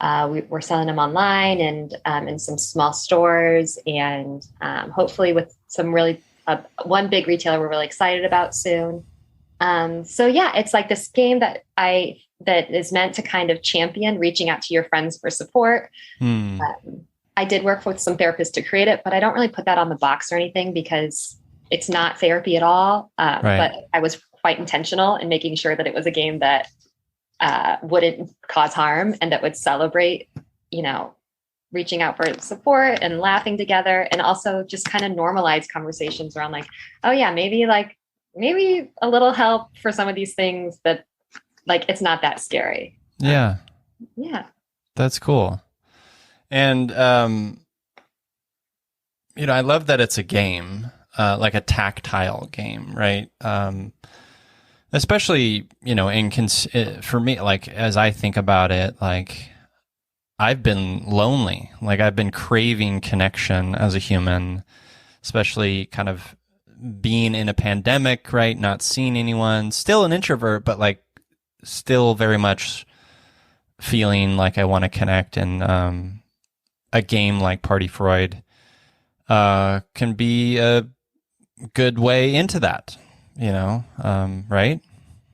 we're selling them online and in some small stores, and hopefully with some really one big retailer we're really excited about soon. So it's like this game that is meant to kind of champion reaching out to your friends for support. I did work with some therapists to create it, but I don't really put that on the box or anything because it's not therapy at all. Right. But I was quite intentional in making sure that it was a game that wouldn't cause harm and that would celebrate, reaching out for support and laughing together, and also just kind of normalize conversations around like, oh yeah, maybe a little help for some of these things that like, it's not that scary. Yeah. That's cool. And, I love that it's a game, like a tactile game, right? Especially, for me, like, as I think about it, like, I've been lonely, like, I've been craving connection as a human, especially kind of being in a pandemic, right? Not seeing anyone, still an introvert, but like, still very much feeling like I want to connect. And, a game like Party Freud can be a good way into that, right?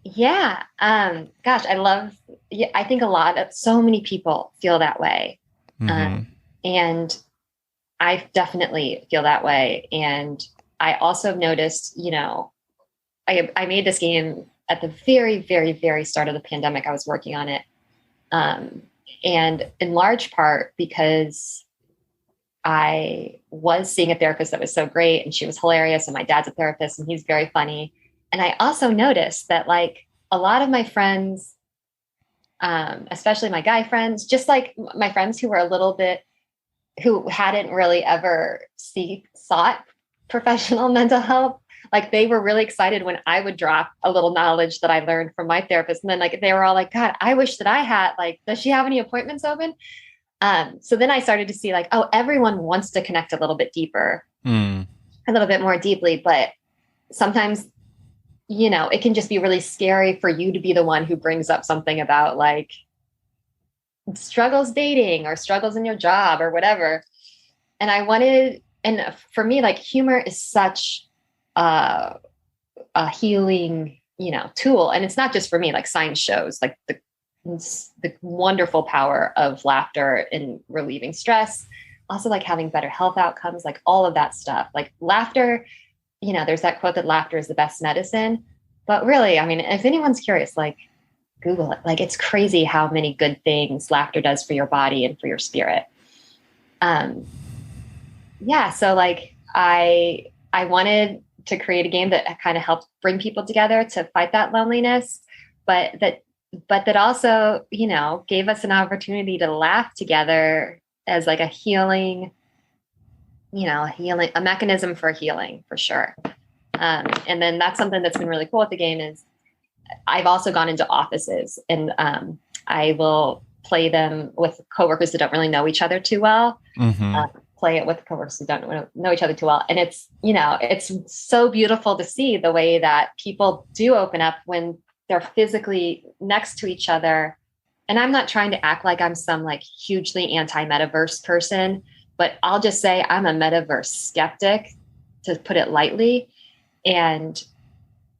Yeah. Gosh, I think so many people feel that way. And I definitely feel that way. And I also noticed, I made this game at the very, very, very start of the pandemic. I was working on it. And in large part because I was seeing a therapist that was so great and she was hilarious, and my dad's a therapist and he's very funny. And I also noticed that like a lot of my friends, especially my guy friends, just like my friends who were who hadn't really ever sought professional mental health, like they were really excited when I would drop a little knowledge that I learned from my therapist. And then like, they were all like, God, I wish that I had, like, does she have any appointments open? So then I started to see like, oh, everyone wants to connect a little bit deeper, a little bit more deeply. But sometimes, it can just be really scary for you to be the one who brings up something about like struggles dating or struggles in your job or whatever. And for me, like humor is such a healing, tool. And it's not just for me, like science shows like the wonderful power of laughter in relieving stress, also like having better health outcomes, like all of that stuff, like laughter, there's that quote that laughter is the best medicine, but really, I mean, if anyone's curious, like Google it, like it's crazy how many good things laughter does for your body and for your spirit. So like I wanted to create a game that kind of helped bring people together to fight that loneliness, but that also, gave us an opportunity to laugh together as like a healing, a mechanism for healing for sure. And then that's something that's been really cool with the game is I've also gone into offices and I will play them with coworkers that don't really know each other too well. Play it with coworkers who don't know each other too well. And it's, it's so beautiful to see the way that people do open up when they're physically next to each other. And I'm not trying to act like I'm some like hugely anti-metaverse person, but I'll just say I'm a metaverse skeptic, to put it lightly. And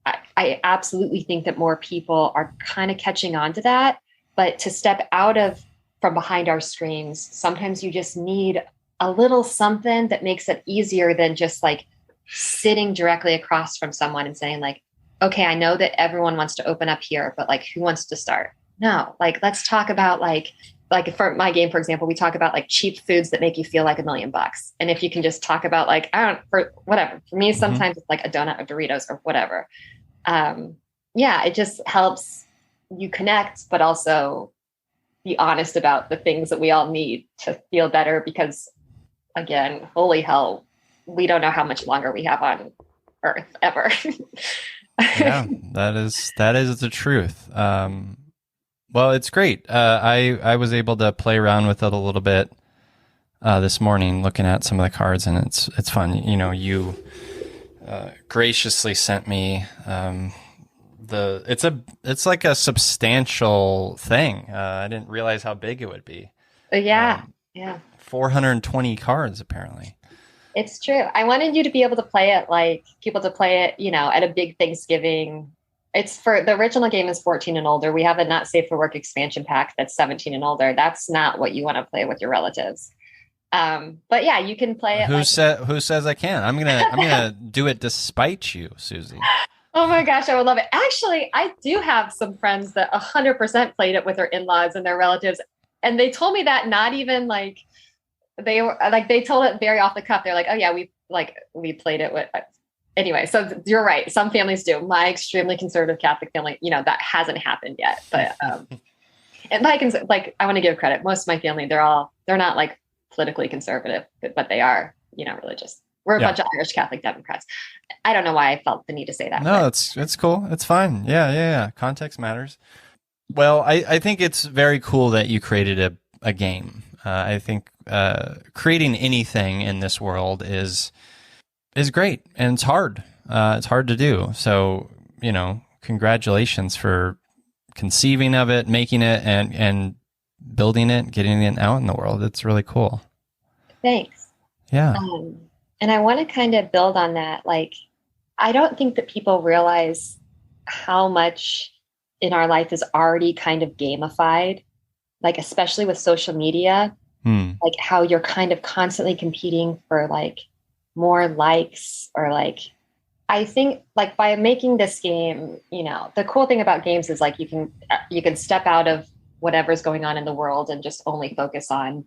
I absolutely think that more people are kind of catching on to that. But to step from behind our screens, sometimes you just need a little something that makes it easier than just like sitting directly across from someone and saying like, okay, I know that everyone wants to open up here, but like, who wants to start? No, like, let's talk about like for my game, for example, we talk about like cheap foods that make you feel like $1 million. And if you can just talk about like, for me, sometimes it's like a donut or Doritos or whatever. It just helps you connect, but also be honest about the things that we all need to feel better, because again, holy hell, we don't know how much longer we have on Earth ever. Yeah, that is the truth. Well, it's great. I was able to play around with it a little bit this morning looking at some of the cards, and it's fun. You know, you graciously sent me it's like a substantial thing. I didn't realize how big it would be. Yeah. 420 cards apparently. It's true. I wanted you to be able to play it, like people to play it, you know, at a big Thanksgiving. It's for the original game is 14 and older. We have a not safe for work expansion pack that's 17 and older. That's not what you want to play with your relatives. But yeah, you can play it. Who says I can? I'm gonna do it despite you, Susie. Oh my gosh, I would love it. Actually, I do have some friends that 100% played it with their in-laws and their relatives, and they told me that not even like. They were like, they told it very off the cuff. They're like, oh yeah, we played it with, anyway. So you're right. Some families do. My extremely conservative Catholic family, you know, that hasn't happened yet. But, and I want to give credit. Most of my family, they're not like politically conservative, but they are, you know, religious. We're a bunch of Irish Catholic Democrats. I don't know why I felt the need to say that. No, it's cool. It's fine. Yeah. Context matters. Well, I think it's very cool that you created a game. I think creating anything in this world is great, and it's hard. It's hard to do. So, you know, congratulations for conceiving of it, making it, and building it, getting it out in the world. It's really cool. Thanks. Yeah. And I want to kind of build on that. Like, I don't think that people realize how much in our life is already kind of gamified. Like, especially with social media, like how you're kind of constantly competing for like more likes, or like, I think like by making this game, you know, the cool thing about games is like you can step out of whatever's going on in the world and just only focus on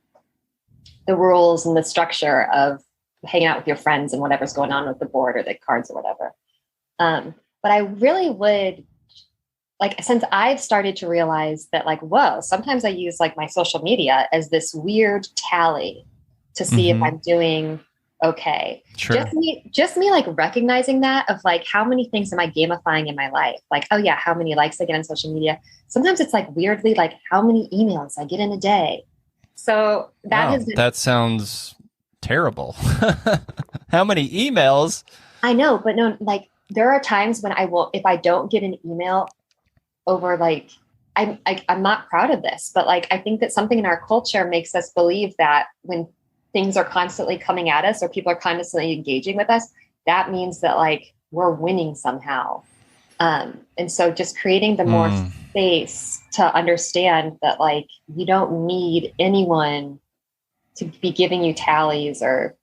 the rules and the structure of hanging out with your friends and whatever's going on with the board or the cards or whatever. But I really would, like, since I've started to realize that, like, whoa, sometimes I use like my social media as this weird tally to see if I'm doing okay. Sure. Just me like recognizing that of like, how many things am I gamifying in my life? Like, oh yeah, how many likes I get on social media. Sometimes it's like weirdly, like how many emails I get in a day. So that sounds terrible. How many emails? I know, but no, like there are times when if I don't get an email over, like, I'm not proud of this, but like, I think that something in our culture makes us believe that when things are constantly coming at us or people are constantly engaging with us, that means that like we're winning somehow. And so just creating the more space to understand that like, you don't need anyone to be giving you tallies or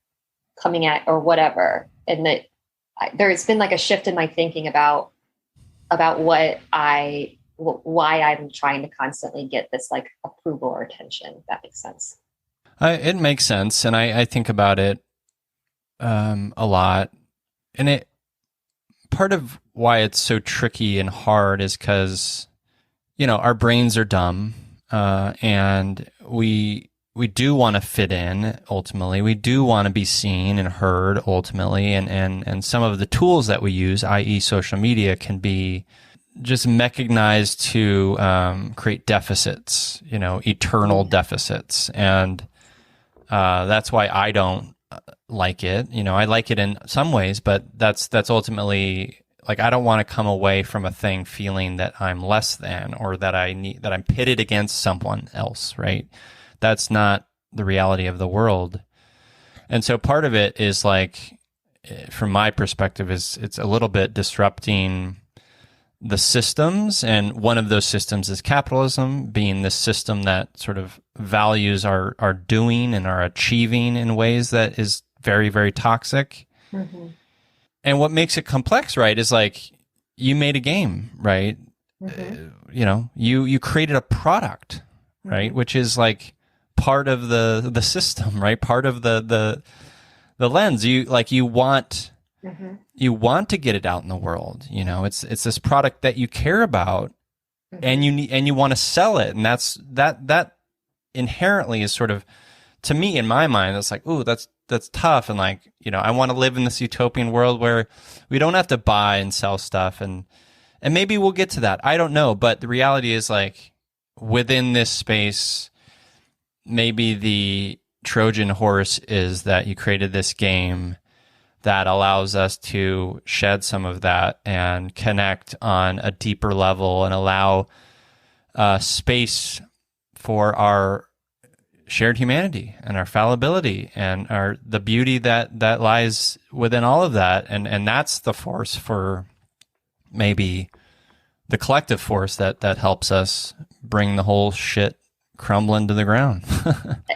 coming at or whatever. And that there's been like a shift in my thinking about why I'm trying to constantly get this like approval or attention, if that makes sense. It makes sense. And I think about it a lot. And part of why it's so tricky and hard is because, you know, our brains are dumb, and we do want to fit in ultimately. We do want to be seen and heard ultimately. And some of the tools that we use, i.e. social media, can be just mechanized to create deficits, you know, eternal deficits. And that's why I don't like it. You know, I like it in some ways, but that's ultimately like, I don't want to come away from a thing feeling that I'm less than, or that I'm pitted against someone else, right? That's not the reality of the world. And so part of it is like, from my perspective, is it's a little bit disrupting the systems. And one of those systems is capitalism, being the system that sort of values our doing and our achieving in ways that is very, very toxic. Mm-hmm. And what makes it complex, right, is like, you made a game, right? Mm-hmm. You know, you created a product, right? Mm-hmm. Which is like part of the system, right? Part of the lens. You want to get it out in the world. You know, it's this product that you care about, and you want to sell it, and that inherently is sort of, to me, in my mind, it's like, ooh, that's tough. And like, you know, I want to live in this utopian world where we don't have to buy and sell stuff, and maybe we'll get to that. I don't know, but the reality is like, within this space, maybe Trojan horse is that you created this game that allows us to shed some of that and connect on a deeper level and allow space for our shared humanity and our fallibility and the beauty that lies within all of that. And that's the force for maybe the collective force that helps us bring the whole shit crumbling to the ground.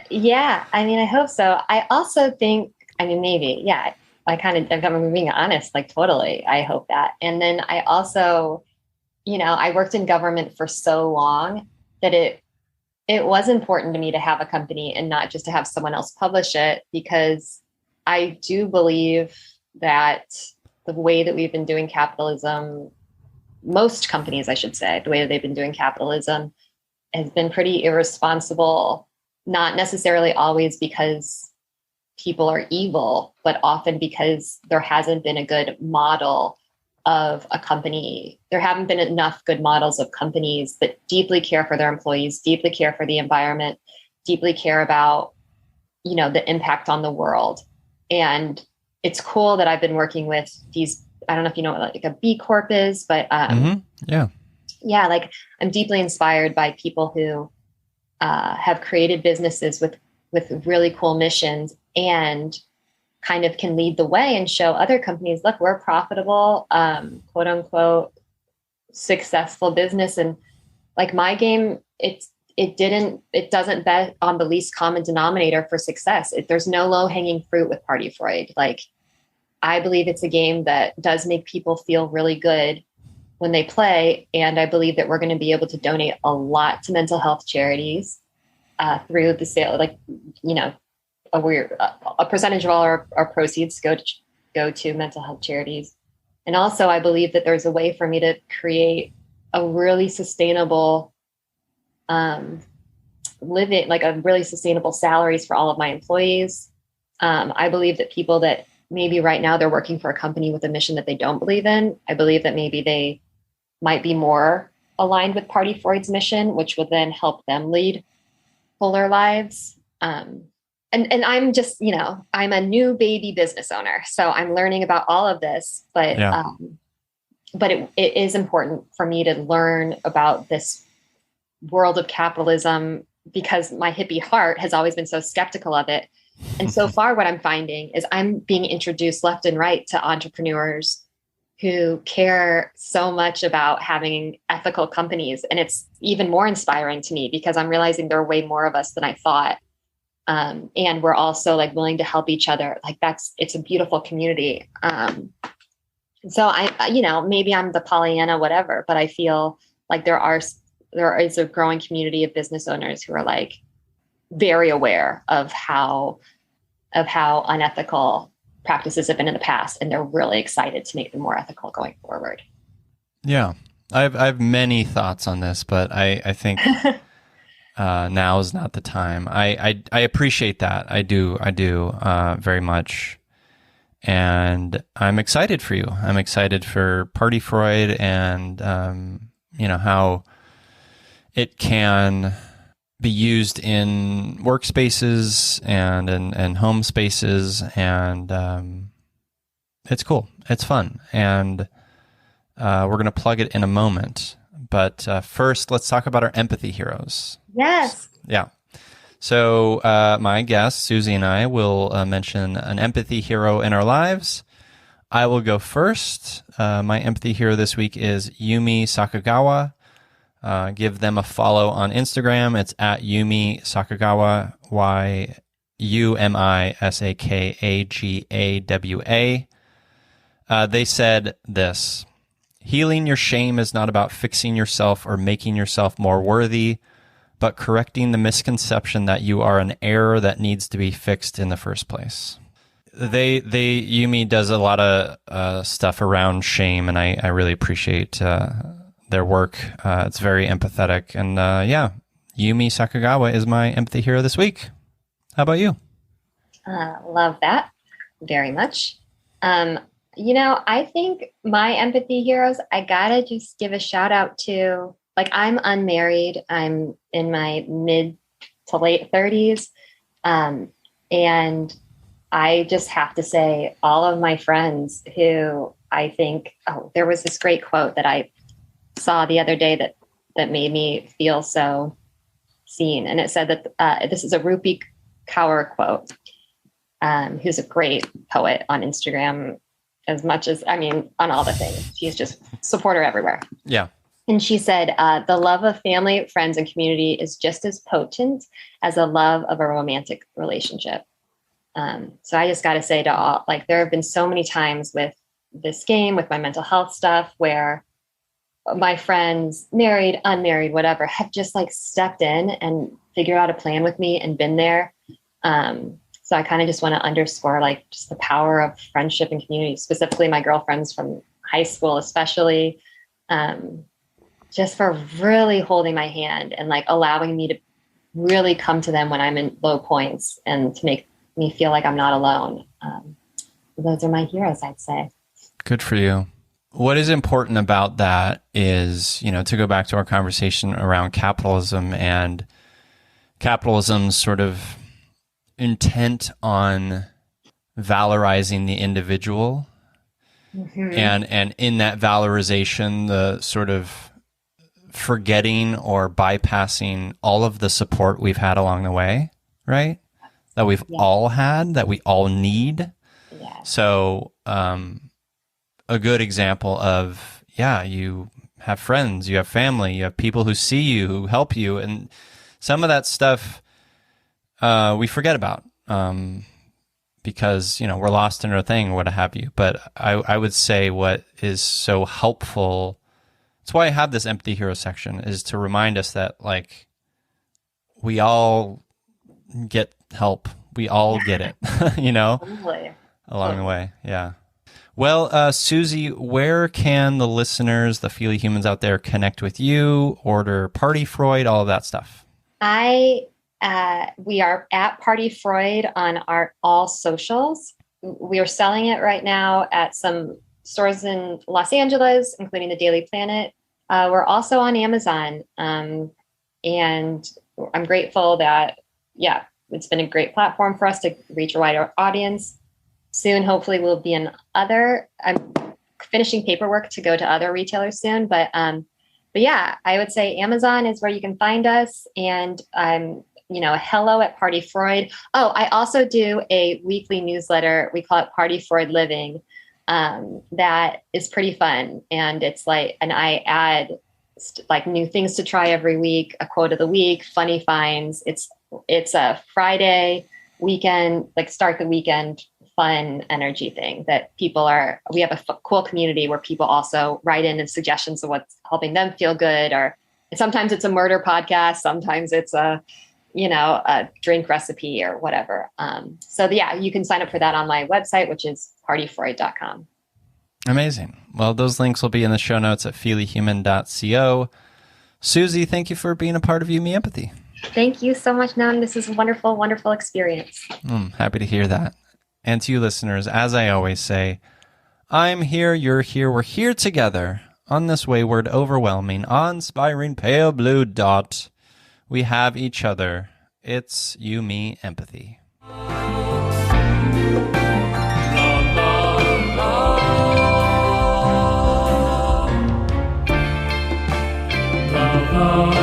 Yeah. I mean, I hope so. I also think, I mean, maybe, yeah, if I'm being honest, like totally, I hope that. And then I also, I worked in government for so long that it was important to me to have a company and not just to have someone else publish it, because I do believe that the way that we've been doing capitalism, most companies, I should say, the way that they've been doing capitalism has been pretty irresponsible, not necessarily always because people are evil, but often because there hasn't been a good model of a company. There haven't been enough good models of companies that deeply care for their employees, deeply care for the environment, deeply care about, the impact on the world. And it's cool that I've been working with these, I don't know if you know what like a B Corp is, but yeah, like I'm deeply inspired by people who have created businesses with really cool missions and kind of can lead the way and show other companies, look, we're a profitable, quote unquote, successful business. And like my game, it doesn't bet on the least common denominator for success. There's no low hanging fruit with Party Freud. Like I believe it's a game that does make people feel really good when they play. And I believe that we're going to be able to donate a lot to mental health charities through the sale, a percentage of all our proceeds go to mental health charities. And also I believe that there's a way for me to create a really sustainable living, like a really sustainable salaries for all of my employees. I believe that people that maybe right now they're working for a company with a mission that they don't believe in, I believe that maybe they might be more aligned with Party Freud's mission, which would then help them lead fuller lives. And I'm just, I'm a new baby business owner, so I'm learning about all of this, but it is important for me to learn about this world of capitalism because my hippie heart has always been so skeptical of it. And so far what I'm finding is I'm being introduced left and right to entrepreneurs who care so much about having ethical companies. And it's even more inspiring to me because I'm realizing there are way more of us than I thought. And we're also like willing to help each other. Like it's a beautiful community. So maybe I'm the Pollyanna, whatever, but I feel like there is a growing community of business owners who are like very aware of how unethical practices have been in the past, and they're really excited to make them more ethical going forward. Yeah, I have many thoughts on this, but I think now is not the time. I appreciate that. I do very much, and I'm excited for you. I'm excited for Party Freud and how it can be used in workspaces and in home spaces, and it's cool. It's fun, and we're going to plug it in a moment. But first, let's talk about our empathy heroes. Yes. Yeah. So my guest, Susie, and I will mention an empathy hero in our lives. I will go first. My empathy hero this week is Yumi Sakagawa. Give them a follow on Instagram. It's at Yumi Sakagawa, YUMISAKAGAWA. They said this: healing your shame is not about fixing yourself or making yourself more worthy, but correcting the misconception that you are an error that needs to be fixed in the first place. Yumi does a lot of stuff around shame, and I really appreciate their work. It's very empathetic. And Yumi Sakagawa is my empathy hero this week. How about you? Love that very much. I think my empathy heroes, I gotta just give a shout out to, like, I'm unmarried. I'm in my mid to late 30s. And I just have to say, all of my friends who I think, there was this great quote that I saw the other day that made me feel so seen. And it said that this is a Rupi Kaur quote, who's a great poet on Instagram, as much as, on all the things. She's just supporter everywhere. Yeah. And she said, the love of family, friends, and community is just as potent as the love of a romantic relationship. So I just got to say to all, like, there have been so many times with this game, with my mental health stuff, where my friends, married, unmarried, whatever, have just like stepped in and figured out a plan with me and been there. So I kind of just want to underscore like just the power of friendship and community, specifically my girlfriends from high school, especially, just for really holding my hand and like allowing me to really come to them when I'm in low points and to make me feel like I'm not alone. Those are my heroes, I'd say. Good for you. What is important about that is, to go back to our conversation around capitalism and capitalism's sort of intent on valorizing the individual. Mm-hmm. And in that valorization, the sort of forgetting or bypassing all of the support we've had along the way, right? That we've all had, that we all need. Yeah. So, a good example of, you have friends, you have family, you have people who see you, who help you. And some of that stuff we forget about because, we're lost in our thing, what have you. But I would say what is so helpful, that's why I have this empathy hero section, is to remind us that, like, we all get help. We all get it, Totally. along the way. Yeah. Well, Susie, where can the listeners, the Feely humans out there, connect with you, order Party Freud, all of that stuff? We are at Party Freud on all socials. We are selling it right now at some stores in Los Angeles, including the Daily Planet. We're also on Amazon. And I'm grateful that, it's been a great platform for us to reach a wider audience. Soon, hopefully, we'll be in I'm finishing paperwork to go to other retailers soon. But yeah, I would say Amazon is where you can find us. And hello at Party Freud. Oh, I also do a weekly newsletter. We call it Party Freud Living. That is pretty fun. And it's like, and I add like new things to try every week, a quote of the week, funny finds. It's a Friday weekend, like start the weekend fun energy thing that we have a cool community where people also write in and suggestions of what's helping them feel good. Or sometimes it's a murder podcast. Sometimes it's a drink recipe or whatever. So you can sign up for that on my website, which is partyfreud.com. Amazing. Well, those links will be in the show notes at feelyhuman.co. Susie, thank you for being a part of You, Me, Empathy. Thank you so much, Nan. This is a wonderful, wonderful experience. I'm happy to hear that. And to you listeners, as I always say, I'm here, you're here, we're here together on this wayward, overwhelming, awe-inspiring, pale blue dot. We have each other. It's You, Me, Empathy. La, la, la.